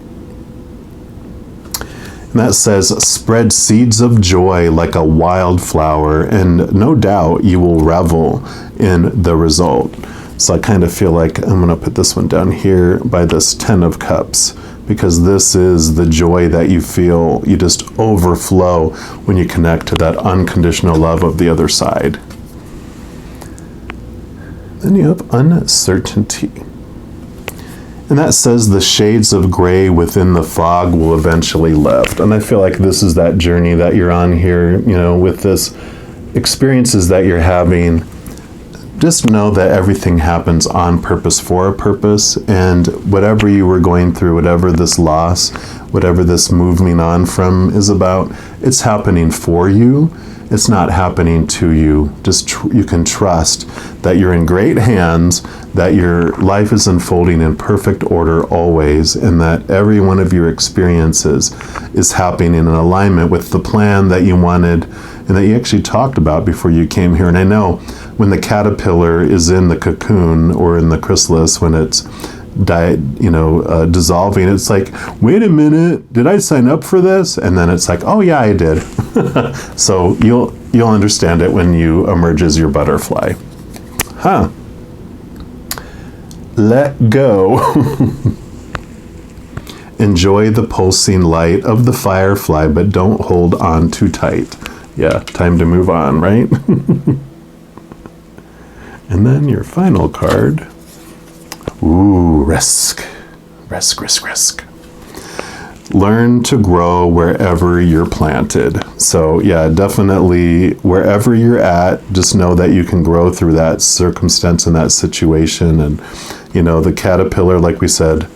Speaker 1: And that says, spread seeds of joy like a wildflower, and no doubt you will revel in the result. So I kind of feel like I'm going to put this one down here by this 10 of Cups, because this is the joy that you feel. You just overflow when you connect to that unconditional love of the other side. Then you have uncertainty. And that says the shades of gray within the fog will eventually lift. And I feel like this is that journey that you're on here, with this experiences that you're having. Just know that everything happens on purpose for a purpose. And whatever you were going through, whatever this loss, whatever this moving on from is about, it's happening for you. It's not happening to you. Just you can trust that you're in great hands, that your life is unfolding in perfect order always, and that every one of your experiences is happening in alignment with the plan that you wanted and that you actually talked about before you came here. And I know when the caterpillar is in the cocoon or in the chrysalis, when it's dissolving, it's like, wait a minute, did I sign up for this? And then it's like, oh yeah, I did. So you'll understand it when you emerge as your butterfly. Let go. Enjoy the pulsing light of the firefly, but don't hold on too tight. Yeah, time to move on, right? And then your final card. Ooh, risk. Risk. Learn to grow wherever you're planted. So yeah, definitely wherever you're at, just know that you can grow through that circumstance and that situation. And, the caterpillar, like we said,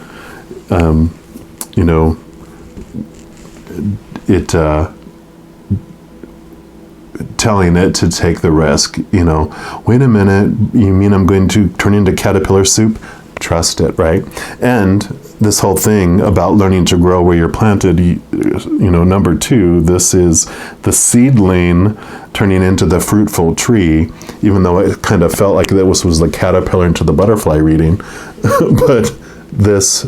Speaker 1: telling it to take the risk, wait a minute, you mean I'm going to turn into caterpillar soup? Trust it, right? And this whole thing about learning to grow where you're planted, number 2, this is the seedling turning into the fruitful tree, even though it kind of felt like this was the caterpillar into the butterfly reading. But this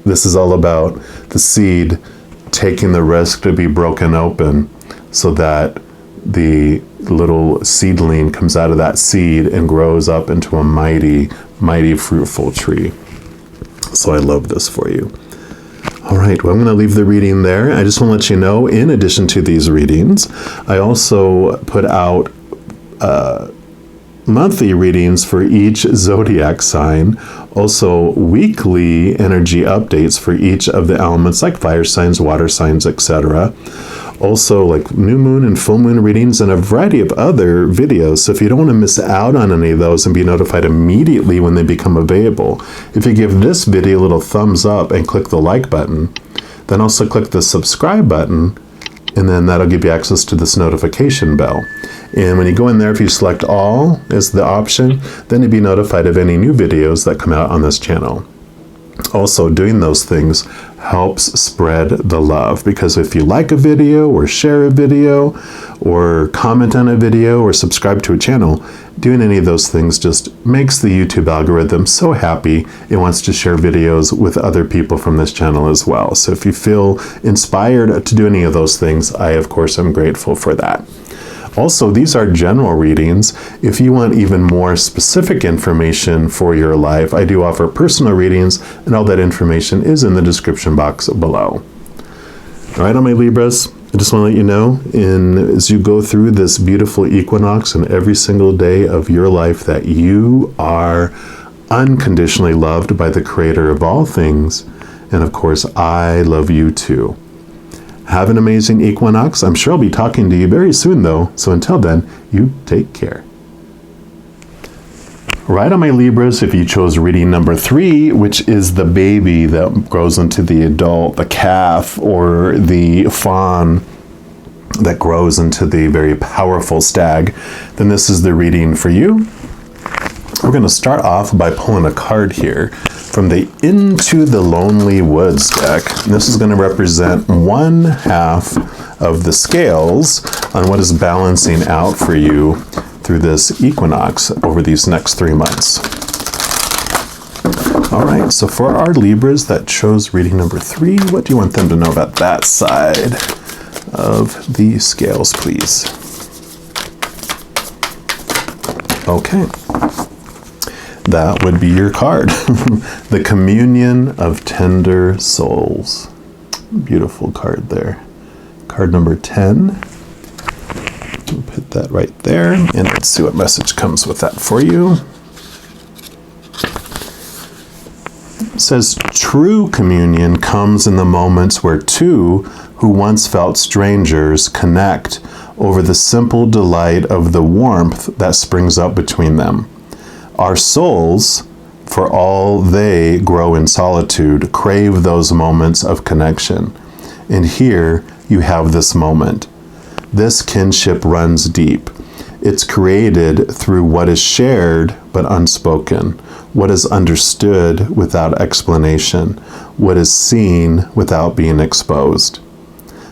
Speaker 1: is all about the seed taking the risk to be broken open so that the little seedling comes out of that seed and grows up into a mighty, mighty fruitful tree. So I love this for you. All right, well, I'm going to leave the reading there. I just want to let you know, in addition to these readings, I also put out monthly readings for each zodiac sign, also weekly energy updates for each of the elements like fire signs, water signs, etc. Also like new moon and full moon readings and a variety of other videos. So if you don't want to miss out on any of those and be notified immediately when they become available, if you give this video a little thumbs up and click the like button, then also click the subscribe button, and then that'll give you access to this notification bell. And when you go in there, if you select all as the option, then you'll be notified of any new videos that come out on this channel. Also, doing those things helps spread the love, because if you like a video or share a video or comment on a video or subscribe to a channel, doing any of those things just makes the YouTube algorithm so happy it wants to share videos with other people from this channel as well. So if you feel inspired to do any of those things, I of course am grateful for that. Also, these are general readings. If you want even more specific information for your life, I do offer personal readings, and all that information is in the description box below. All right, all my Libras, I just want to let you know, as you go through this beautiful equinox and every single day of your life, that you are unconditionally loved by the Creator of all things. And of course, I love you too. Have an amazing equinox. I'm sure I'll be talking to you very soon, though. So until then, you take care. Right on my Libras, if you chose reading number 3, which is the baby that grows into the adult, the calf, or the fawn that grows into the very powerful stag, then this is the reading for you. We're going to start off by pulling a card here from the Into the Lonely Woods deck. And this is going to represent one half of the scales on what is balancing out for you through this equinox over these next 3 months. All right, so for our Libras that chose reading number 3, what do you want them to know about that side of the scales, please? Okay. That would be your card. The Communion of Tender Souls. Beautiful card there. Card number 10. We'll put that right there. And let's see what message comes with that for you. It says, true communion comes in the moments where two who once felt strangers connect over the simple delight of the warmth that springs up between them. Our souls, for all they grow in solitude, crave those moments of connection. And here you have this moment. This kinship runs deep. It's created through what is shared but unspoken, what is understood without explanation, what is seen without being exposed.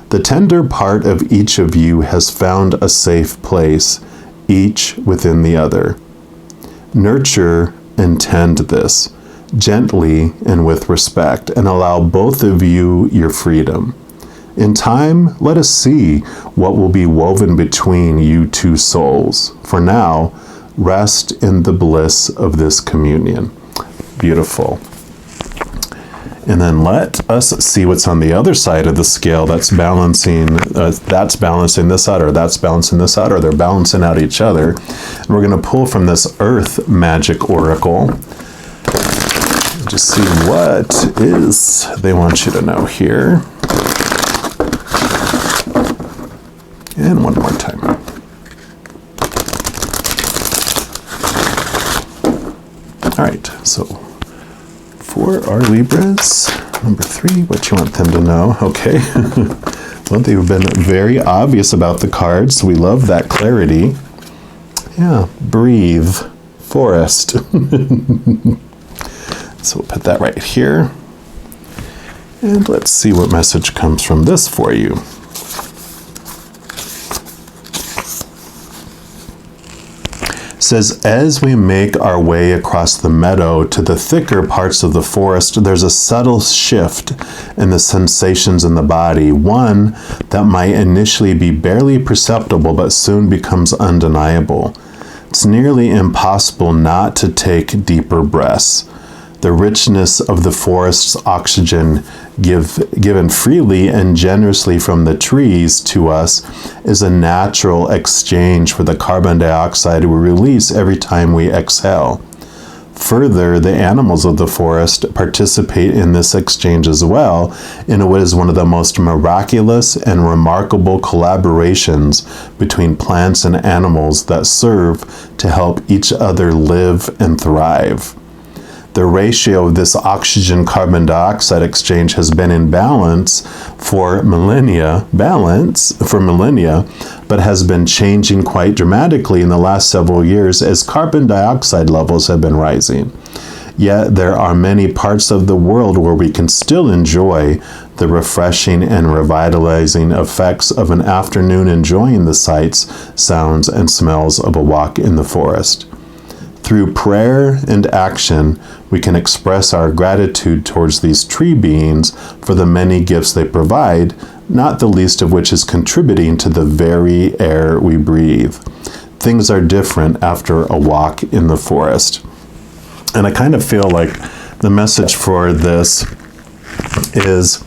Speaker 1: The tender part of each of you has found a safe place, each within the other. Nurture and tend this, gently and with respect, and allow both of you your freedom. In time, let us see what will be woven between you two souls. For now, rest in the bliss of this communion. Beautiful. And then let us see what's on the other side of the scale that's balancing this out, or that's balancing this out, or they're balancing out each other. And we're going to pull from this Earth Magic Oracle. Just see what is they want you to know here. And one more time. All right, so for our Libras, number 3, what you want them to know. Okay. Well, they've been very obvious about the cards. We love that clarity. Yeah, breathe, forest. So we'll put that right here. And let's see what message comes from this for you. Says, as we make our way across the meadow to the thicker parts of the forest, there's a subtle shift in the sensations in the body, one that might initially be barely perceptible but soon becomes undeniable. It's nearly impossible not to take deeper breaths. The richness of the forest's oxygen given freely and generously from the trees to us is a natural exchange for the carbon dioxide we release every time we exhale. Further, the animals of the forest participate in this exchange as well in what is one of the most miraculous and remarkable collaborations between plants and animals that serve to help each other live and thrive. the ratio of this oxygen-carbon dioxide exchange has been in balance for millennia, but has been changing quite dramatically in the last several years as carbon dioxide levels have been rising. Yet there are many parts of the world where we can still enjoy the refreshing and revitalizing effects of an afternoon enjoying the sights, sounds, and smells of a walk in the forest. Through prayer and action, we can express our gratitude towards these tree beings for the many gifts they provide, not the least of which is contributing to the very air we breathe. Things are different after a walk in the forest. And I kind of feel like the message for this is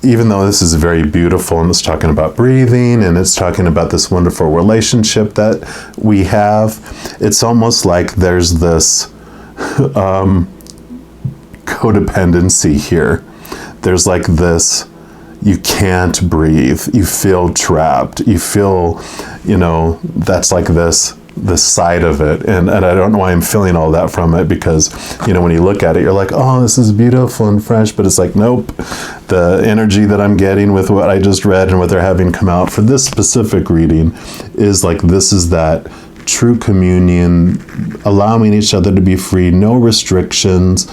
Speaker 1: even though this is very beautiful and it's talking about breathing and it's talking about this wonderful relationship that we have, it's almost like there's this codependency here. There's like this, you can't breathe, you feel trapped, you feel, that's like this side of it, and I don't know why I'm feeling all that from it, because when you look at it, you're like, oh, this is beautiful and fresh, but it's like, nope, the energy that I'm getting with what I just read and what they're having come out for this specific reading is like, this is that true communion, allowing each other to be free, no restrictions,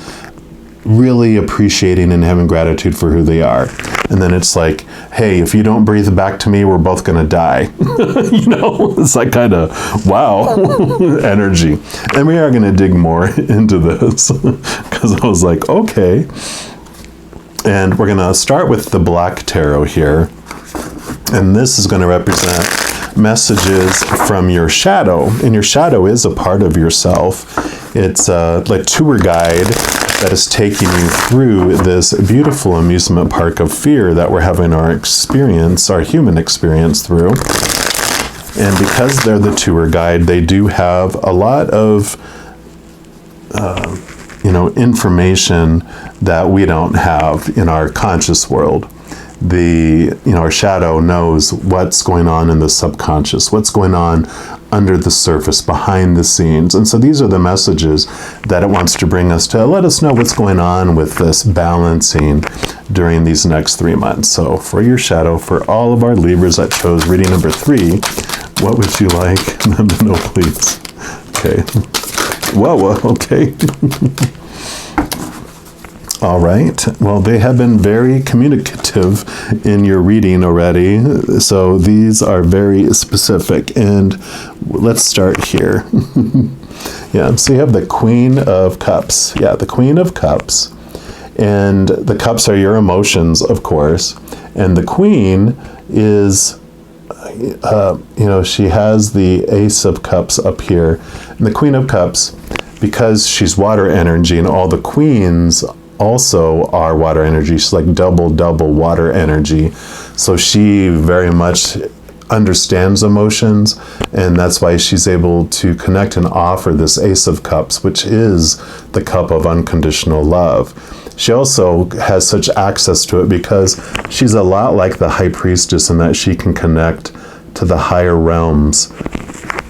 Speaker 1: really appreciating and having gratitude for who they are. And then it's like, hey, if you don't breathe back to me, we're both gonna die. It's like kind of, wow, energy. And we are gonna dig more into this because I was like, okay. And we're gonna start with the Black Tarot here. And this is gonna represent messages from your shadow. And your shadow is a part of yourself. It's like tour guide that is taking you through this beautiful amusement park of fear that we're having our human experience through. And because they're the tour guide, they do have a lot of, information that we don't have in our conscious world. Our shadow knows what's going on in the subconscious, what's going on under the surface, behind the scenes. And so these are the messages that it wants to bring us to let us know what's going on with this balancing during these next 3 months. So for your shadow, for all of our Libras that chose reading number 3, what would you like them to know, please? Okay. Whoa, okay. All right. Well, they have been very communicative in your reading already. So these are very specific. And let's start here. Yeah, so you have the Queen of Cups. Yeah, the Queen of Cups. And the cups are your emotions, of course. And the Queen is, she has the Ace of Cups up here. And the Queen of Cups, because she's water energy and all the queens also are water energy. She's like double water energy. So she very much understands emotions, and that's why she's able to connect and offer this Ace of Cups, which is the cup of unconditional love. She also has such access to it because she's a lot like the High Priestess in that she can connect to the higher realms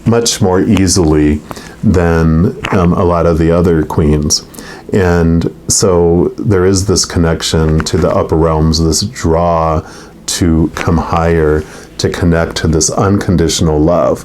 Speaker 1: much more easily than a lot of the other queens. And so there is this connection to the upper realms, this draw to come higher, to connect to this unconditional love.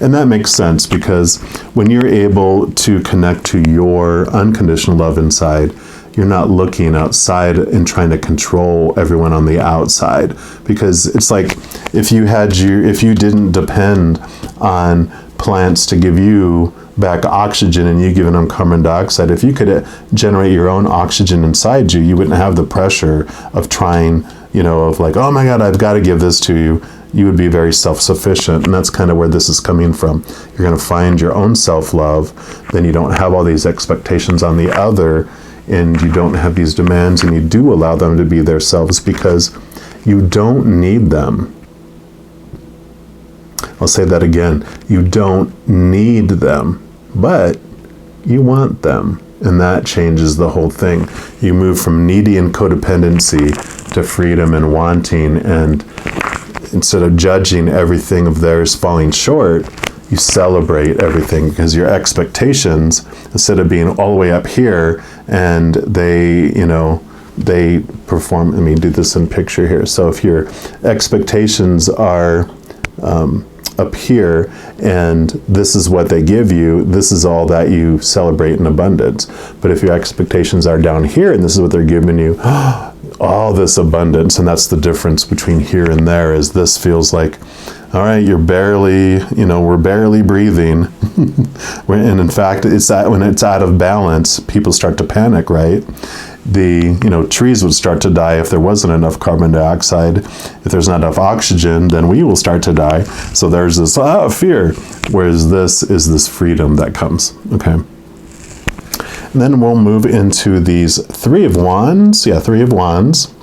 Speaker 1: And that makes sense because when you're able to connect to your unconditional love inside, you're not looking outside and trying to control everyone on the outside. Because it's like if you didn't depend on plants to give you back oxygen and you giving them carbon dioxide, if you could generate your own oxygen inside you, you wouldn't have the pressure of trying, of like, oh my God, I've got to give this to you. You would be very self-sufficient. And that's kind of where this is coming from. You're going to find your own self-love. Then you don't have all these expectations on the other, and you don't have these demands, and you do allow them to be themselves because you don't need them. I'll say that again. You don't need them, but you want them. And that changes the whole thing. You move from needy and codependency to freedom and wanting. And instead of judging everything of theirs falling short, you celebrate everything, because your expectations, instead of being all the way up here and they, they perform, do this in picture here. So if your expectations are up here and this is what they give you, this is all that you celebrate in abundance. But if your expectations are down here and this is what they're giving you, all this abundance, and that's the difference between here and there, is this feels like, all right, you're barely, we're barely breathing. And in fact, when it's out of balance, people start to panic, right? The trees would start to die if there wasn't enough carbon dioxide. If there's not enough oxygen, then we will start to die. So there's this fear, whereas this is this freedom that comes. Okay. And then we'll move into these Three of Wands. Yeah, Three of Wands.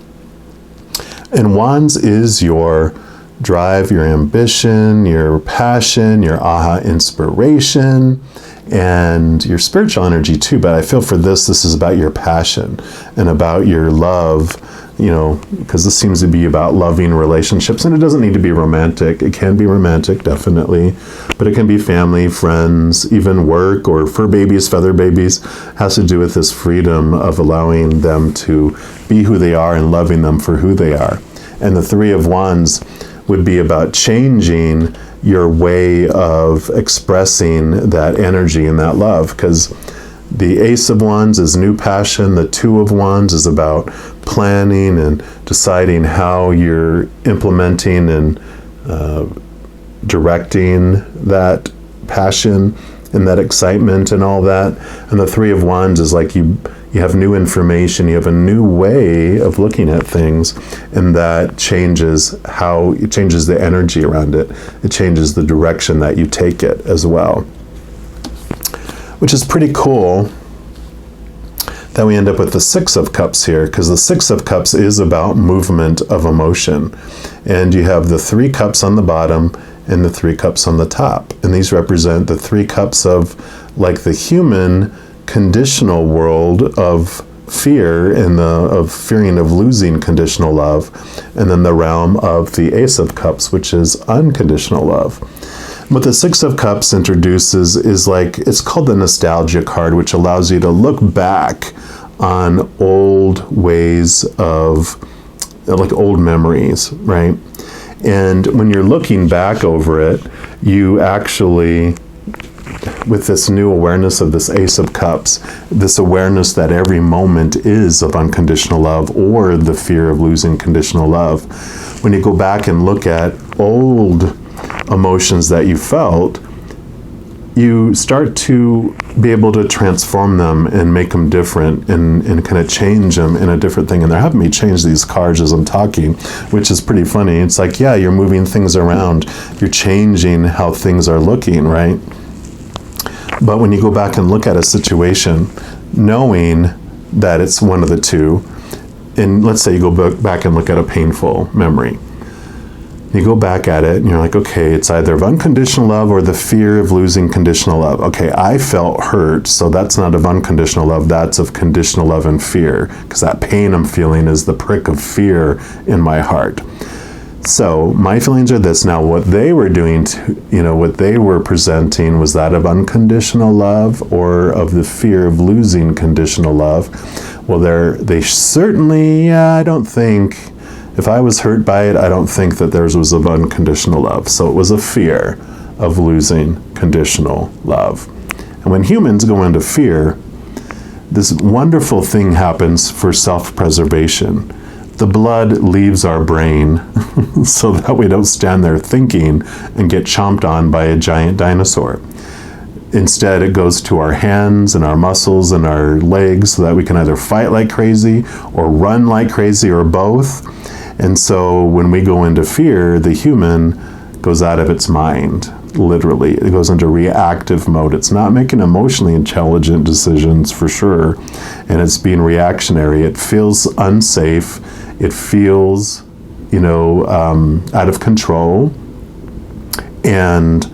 Speaker 1: And Wands is your drive, your ambition, your passion, your aha inspiration, and your spiritual energy too. But I feel for this is about your passion and about your love, because this seems to be about loving relationships. And it doesn't need to be romantic. It can be romantic, definitely, but it can be family, friends, even work, or fur babies, feather babies. It has to do with this freedom of allowing them to be who they are and loving them for who they are. And the Three of Wands would be about changing your way of expressing that energy and that love, because the Ace of Wands is new passion. The Two of Wands is about planning and deciding how you're implementing and directing that passion and that excitement and all that. And the Three of Wands is like you have new information, you have a new way of looking at things, and that changes the energy around it. It changes the direction that you take it as well. Which is pretty cool that we end up with the Six of Cups here, because the Six of Cups is about movement of emotion. And you have the 3 cups on the bottom and the 3 cups on the top. And these represent the 3 cups of like the human conditional world of fear and of fearing of losing conditional love, and then the realm of the Ace of Cups, which is unconditional love. What the Six of Cups introduces is it's called the nostalgia card, which allows you to look back on old ways of, old memories, right? And when you're looking back over it, you actually, with this new awareness of this Ace of Cups, this awareness that every moment is of unconditional love or the fear of losing conditional love, when you go back and look at old emotions that you felt, you start to be able to transform them and make them different and kind of change them in a different thing. And they're having me change these cards as I'm talking, which is pretty funny. It's like, yeah, you're moving things around. You're changing how things are looking, right? But when you go back and look at a situation, knowing that it's one of the two, and let's say you go back and look at a painful memory, you go back at it and you're like, okay, it's either of unconditional love or the fear of losing conditional love. Okay, I felt hurt, so that's not of unconditional love, that's of conditional love and fear, because that pain I'm feeling is the prick of fear in my heart. So my feelings are this. Now, what they were doing, what they were presenting, was that of unconditional love or of the fear of losing conditional love. Well, they certainly, I don't think, if I was hurt by it, I don't think that theirs was of unconditional love. So it was a fear of losing conditional love. And when humans go into fear, this wonderful thing happens for self-preservation. The blood leaves our brain so that we don't stand there thinking and get chomped on by a giant dinosaur. Instead, it goes to our hands and our muscles and our legs so that we can either fight like crazy or run like crazy or both. And so when we go into fear, the human goes out of its mind, literally. It goes into reactive mode. It's not making emotionally intelligent decisions for sure, and it's being reactionary. It feels unsafe. It feels, out of control. And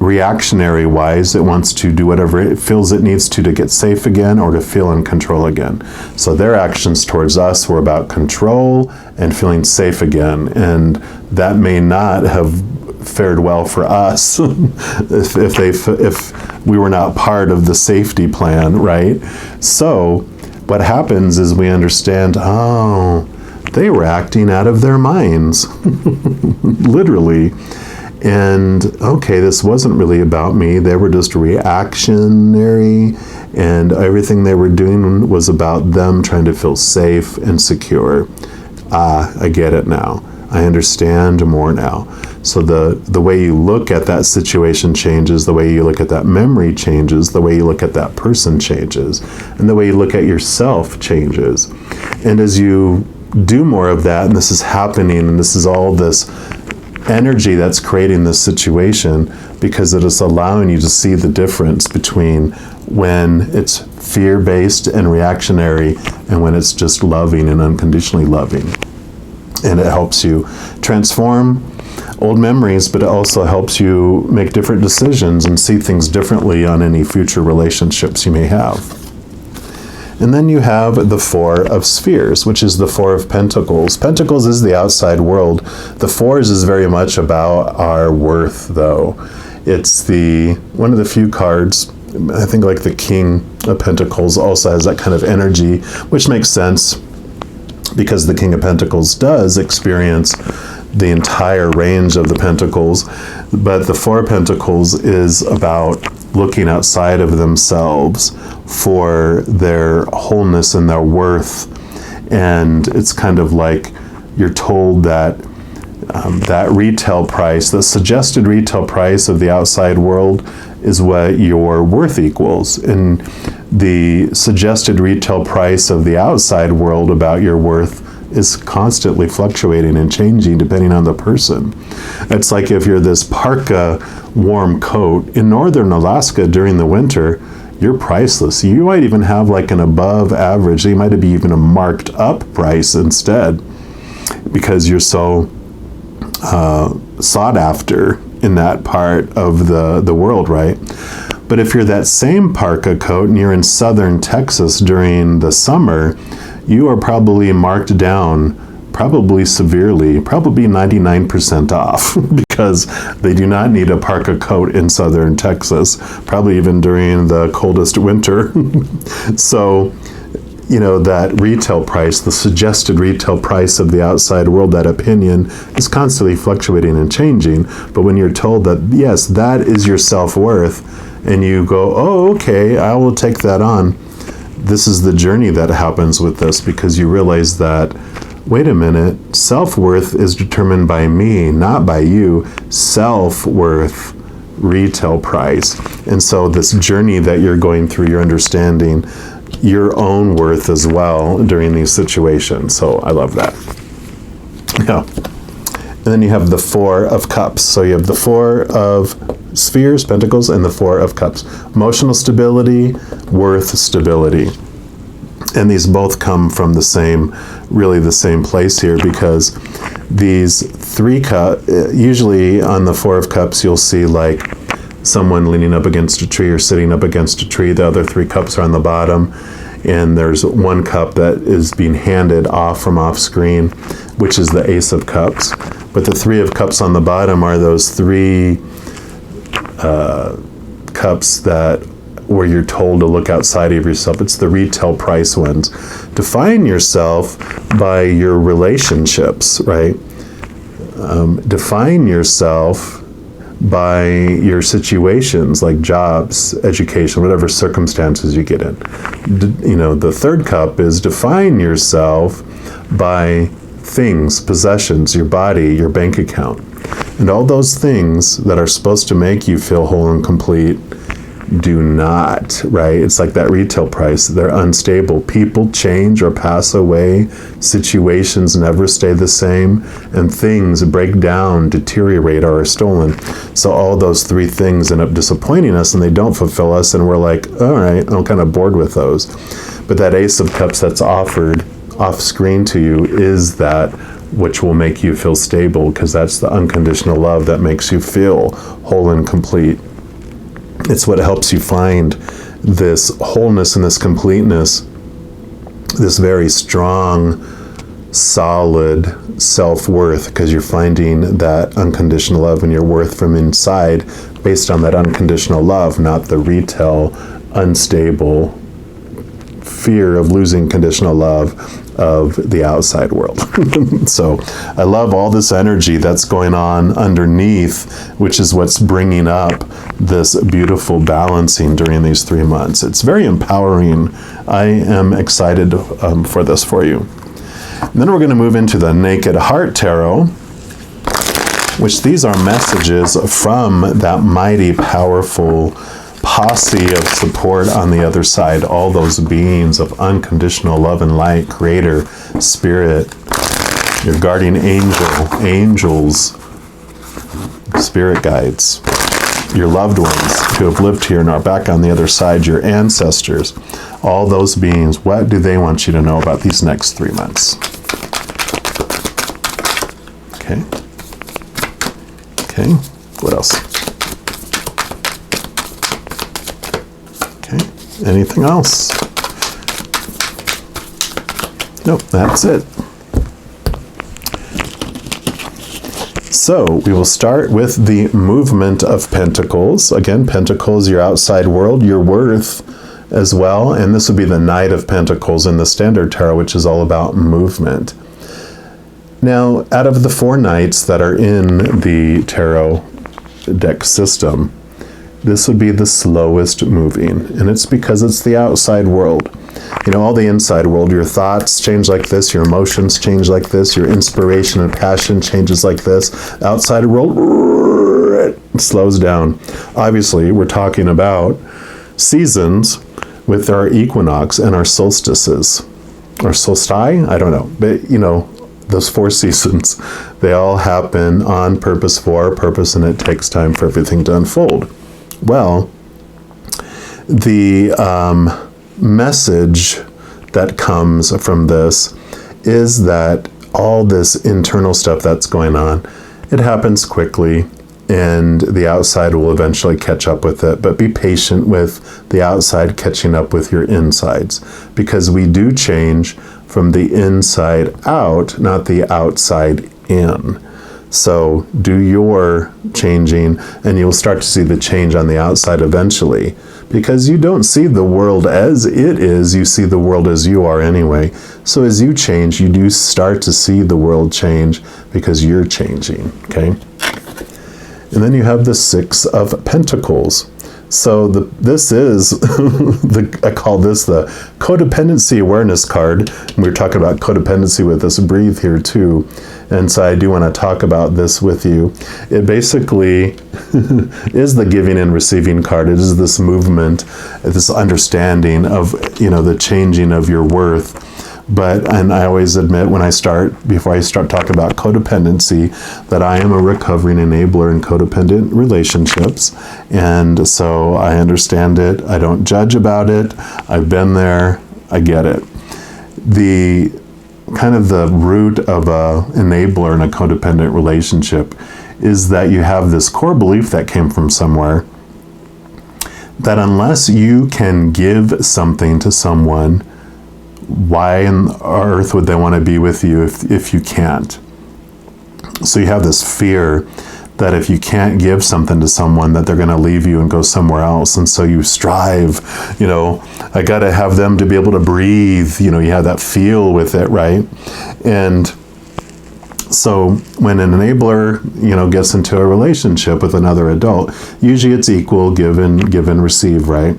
Speaker 1: reactionary-wise, it wants to do whatever it feels it needs to get safe again or to feel in control again. So their actions towards us were about control and feeling safe again. And that may not have fared well for us if we were not part of the safety plan, right? So what happens is we understand, oh, they were acting out of their minds, literally. And okay, this wasn't really about me. They were just reactionary, and everything they were doing was about them trying to feel safe and secure. I get it now. I understand more now. So the way you look at that situation changes, the way you look at that memory changes, the way you look at that person changes, and the way you look at yourself changes. And as you do more of that, and this is happening, and this is all this energy that's creating this situation, because it is allowing you to see the difference between when it's fear-based and reactionary and when it's just loving and unconditionally loving. And it helps you transform old memories, but it also helps you make different decisions and see things differently on any future relationships you may have. And then you have the Four of Spheres, which is the Four of Pentacles. Pentacles is the outside world. The Fours is very much about our worth, though. It's one of the few cards, I think like the King of Pentacles also has that kind of energy, which makes sense because the King of Pentacles does experience the entire range of the Pentacles. But the Four of Pentacles is about looking outside of themselves for their wholeness and their worth. And it's kind of like you're told that that retail price, the suggested retail price of the outside world, is what your worth equals. And the suggested retail price of the outside world about your worth is constantly fluctuating and changing depending on the person. It's like if you're this parka warm coat in northern Alaska during the winter, you're priceless. You might even have like an above average, you might be even a marked up price instead, because you're so sought after in that part of the world, right? But if you're that same parka coat and you're in southern Texas during the summer, you are probably marked down, probably severely, probably 99% off, because they do not need a parka coat in southern Texas, probably even during the coldest winter. So, you know, that retail price, the suggested retail price of the outside world, that opinion is constantly fluctuating and changing. But when you're told that, yes, that is your self-worth, and you go, oh, okay, I will take that on. This is the journey that happens with this, because you realize that, wait a minute, self-worth is determined by me, not by you. Self-worth, retail price. And so this journey that you're going through, you're understanding your own worth as well during these situations. So I love that. Yeah. And then you have the Four of Cups. So you have the Four of Spheres, Pentacles, and the Four of Cups. Emotional stability, worth stability. And these both come from really the same place here, because these three cups, usually on the Four of Cups, you'll see like someone leaning up against a tree or sitting up against a tree. The other three cups are on the bottom, and there's one cup that is being handed off from off screen, which is the Ace of Cups. But the Three of Cups on the bottom are those three cups where you're told to look outside of yourself. It's the retail price ones. Define yourself by your relationships, right? Define yourself by your situations, like jobs, education, whatever circumstances you get in. The third cup is define yourself by things, possessions, your body, your bank account. And all those things that are supposed to make you feel whole and complete do not, right? It's like that retail price. They're unstable. People change or pass away. Situations never stay the same. And things break down, deteriorate, or are stolen. So all those three things end up disappointing us, and they don't fulfill us, and we're like, all right, I'm kind of bored with those. But that Ace of Cups that's offered off screen to you is that which will make you feel stable, because that's the unconditional love that makes you feel whole and complete. It's what helps you find this wholeness and this completeness, this very strong solid self-worth, because you're finding that unconditional love and your worth from inside based on that unconditional love, not the retail, unstable fear of losing conditional love of the outside world. So I love all this energy that's going on underneath, which is what's bringing up this beautiful balancing during these 3 months. It's very empowering. I am excited for this for you. And then we're going to move into the Naked Heart Tarot, which these are messages from that mighty, powerful posse of support on the other side, all those beings of unconditional love and light, creator, spirit, your guardian angels, spirit guides, your loved ones who have lived here and are back on the other side, your ancestors, all those beings. What do they want you to know about these next 3 months? Okay. Okay. What else? Okay. Anything else? Nope, that's it. So we will start with the movement of Pentacles. Again, Pentacles, your outside world, your worth as well. And this would be the Knight of Pentacles in the Standard Tarot, which is all about movement. Now, out of the 4 knights that are in the tarot deck system, this would be the slowest moving. And it's because it's the outside world. You know, all the inside world, your thoughts change like this, your emotions change like this, your inspiration and passion changes like this. Outside world, it slows down. Obviously, we're talking about seasons with our equinox and our solstices. Or solstice? I don't know. But, you know, those 4 seasons, they all happen on purpose for a purpose, and it takes time for everything to unfold. Well, the message that comes from this is that all this internal stuff that's going on, it happens quickly, and the outside will eventually catch up with it. But be patient with the outside catching up with your insides, because we do change from the inside out, not the outside in. So do your changing, and you'll start to see the change on the outside eventually, because you don't see the world as it is, you see the world as you are anyway. So as you change, you do start to see the world change because you're changing, okay? And then you have the 6 of Pentacles. So this is, I call this the codependency awareness card. We were talking about codependency with this breathe here too. And so I do want to talk about this with you. It basically is the giving and receiving card. It is this movement, this understanding of, you know, the changing of your worth. But, and I always admit before I start talking about codependency, that I am a recovering enabler in codependent relationships. And so I understand it. I don't judge about it. I've been there. I get it. The kind of the root of a enabler in a codependent relationship is that you have this core belief that came from somewhere, that unless you can give something to someone, why on earth would they want to be with you if you can't? So you have this fear that if you can't give something to someone, that they're going to leave you and go somewhere else. And so you strive, you know, I got to have them to be able to breathe. You know, you have that feel with it, right? And so when an enabler, you know, gets into a relationship with another adult, usually it's equal, give and receive, right?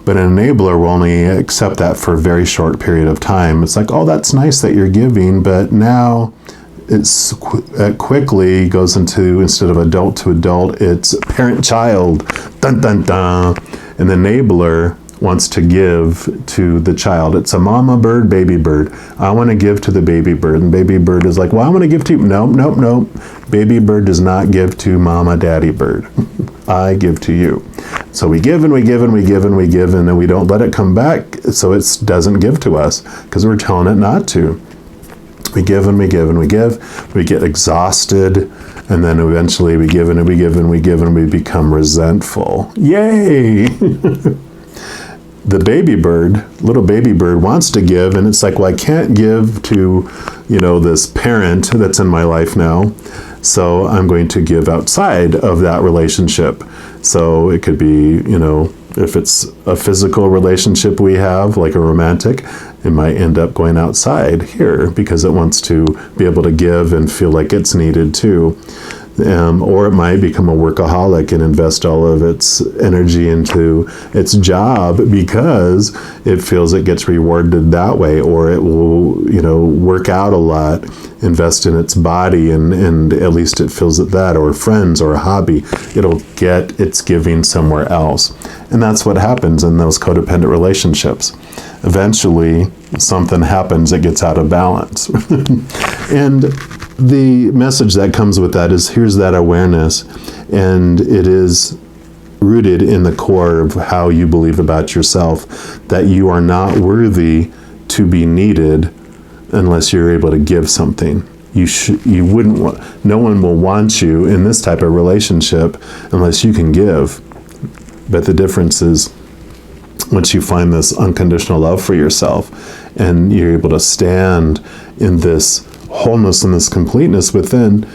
Speaker 1: But an enabler will only accept that for a very short period of time. It's like, oh, that's nice that you're giving, but now it quickly goes into, instead of adult to adult, it's parent-child, dun, dun, dun. And the enabler wants to give to the child. It's a mama bird, baby bird. I want to give to the baby bird. And baby bird is like, well, I want to give to you. Nope, nope, nope. Baby bird does not give to mama, daddy bird. I give to you. So we give and we give and we give and we give, and then we don't let it come back, so it doesn't give to us because we're telling it not to. We give and we give and we give. We get exhausted, and then eventually we give and we give and we give and we become resentful. Yay! the little baby bird wants to give, and it's like, well, I can't give to, this parent that's in my life now, so I'm going to give outside of that relationship. So it could be, if it's a physical relationship we have, like a romantic, it might end up going outside here because it wants to be able to give and feel like it's needed too. Or it might become a workaholic and invest all of its energy into its job because it feels it gets rewarded that way, or it will, work out a lot, invest in its body, and at least it feels it that, or friends, or a hobby. It'll get its giving somewhere else. And that's what happens in those codependent relationships. Eventually, something happens that gets out of balance. And the message that comes with that is, here's that awareness, and it is rooted in the core of how you believe about yourself, that you are not worthy to be needed unless you're able to give something. You wouldn't want, no one will want you in this type of relationship unless you can give. But the difference is, once you find this unconditional love for yourself and you're able to stand in this wholeness and this completeness within,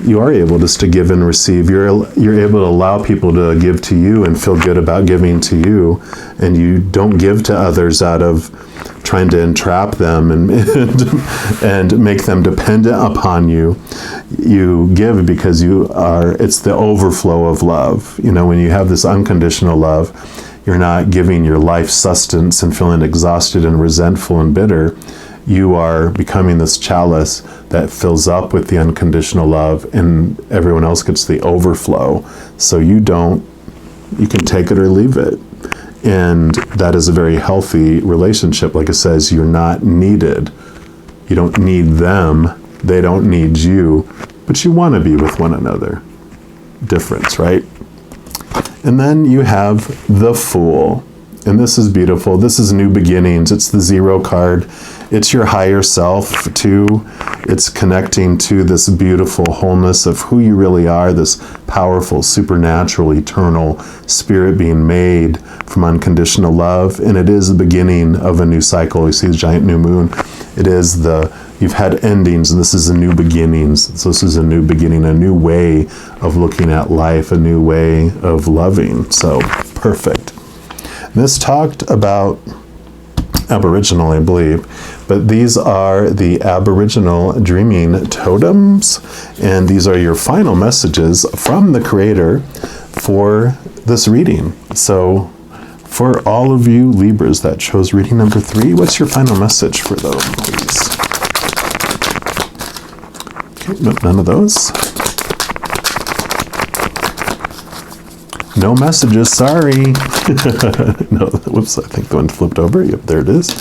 Speaker 1: you are able just to give and receive. You're able to allow people to give to you and feel good about giving to you, and you don't give to others out of trying to entrap them and make them dependent upon you. You give because it's the overflow of love. When you have this unconditional love, you're not giving your life sustenance and feeling exhausted and resentful and bitter. You are becoming this chalice that fills up with the unconditional love, and everyone else gets the overflow. So you can take it or leave it. And that is a very healthy relationship. Like it says, you're not needed. You don't need them. They don't need you. But you want to be with one another. Difference, right? And then you have the Fool. And this is beautiful. This is new beginnings. It's the 0 card. It's your higher self too. It's connecting to this beautiful wholeness of who you really are, this powerful, supernatural, eternal spirit being made from unconditional love. And it is the beginning of a new cycle. You see the giant new moon. It is you've had endings, and this is a new beginnings. So this is a new beginning, a new way of looking at life, a new way of loving. So perfect. This talked about Aboriginal, I believe, but these are the Aboriginal dreaming totems, and these are your final messages from the Creator for this reading. So for all of you Libras that chose reading number 3, what's your final message for those, please? Okay, nope, none of those. No messages, sorry. No, whoops, I think the one flipped over. Yep, there it is.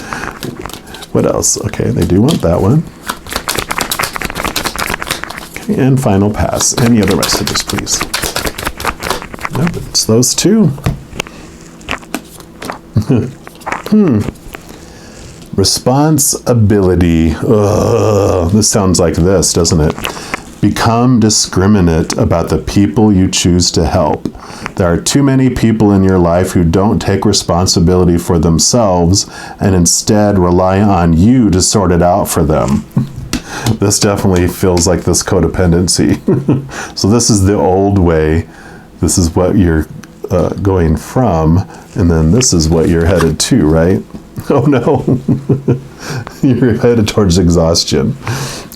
Speaker 1: What else? Okay, they do want that one. Okay, and final pass. Any other messages, please? Nope, it's those two. Responsibility. This sounds like this, doesn't it? Become discriminate about the people you choose to help. There are too many people in your life who don't take responsibility for themselves and instead rely on you to sort it out for them. This definitely feels like this codependency. So this is the old way. This is what you're going from, and then this is what you're headed to, right? Oh no. You're headed towards exhaustion.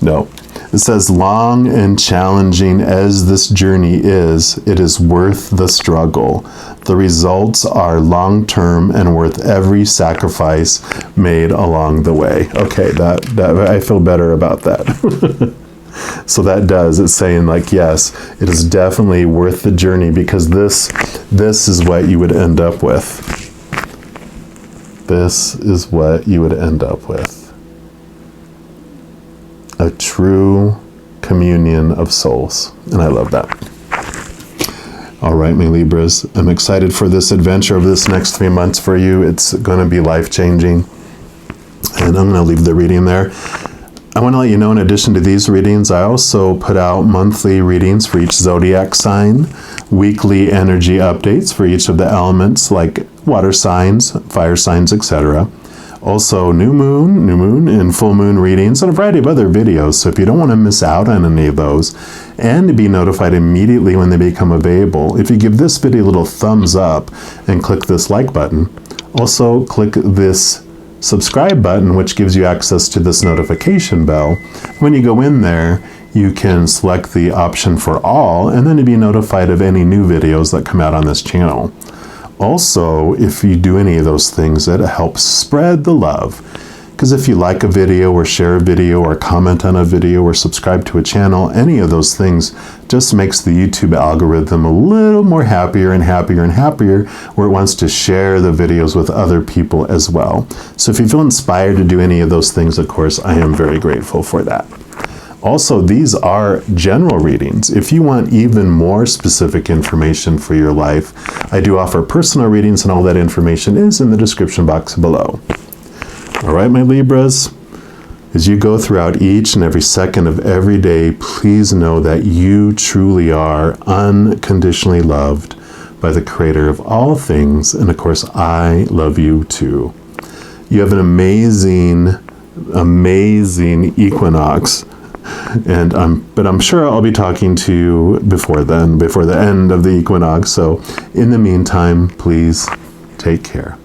Speaker 1: No. It says, long and challenging as this journey is, it is worth the struggle. The results are long-term and worth every sacrifice made along the way. Okay, that I feel better about that. So that does, it's saying like, yes, it is definitely worth the journey, because this is what you would end up with. This is what you would end up with. A true communion of souls. And I love that. All right, my Libras, I'm excited for this adventure of this next 3 months for you. It's going to be life-changing. And I'm going to leave the reading there. I want to let you know, in addition to these readings, I also put out monthly readings for each zodiac sign, weekly energy updates for each of the elements, like water signs, fire signs, etc. Also new moon, and full moon readings, and a variety of other videos. So if you don't want to miss out on any of those, and to be notified immediately when they become available, if you give this video a little thumbs up and click this like button, also click this subscribe button, which gives you access to this notification bell. When you go in there, you can select the option for all, and then to be notified of any new videos that come out on this channel. Also, if you do any of those things, it helps spread the love. Because if you like a video or share a video or comment on a video or subscribe to a channel, any of those things just makes the YouTube algorithm a little more happier and happier and happier, where it wants to share the videos with other people as well. So if you feel inspired to do any of those things, of course, I am very grateful for that. Also, these are general readings. If you want even more specific information for your life, I do offer personal readings, and all that information is in the description box below. All right, my Libras, as you go throughout each and every second of every day, please know that you truly are unconditionally loved by the Creator of all things, and of course, I love you too. You have an amazing, amazing equinox. But I'm sure I'll be talking to you before then, before the end of the equinox. So in the meantime, please take care.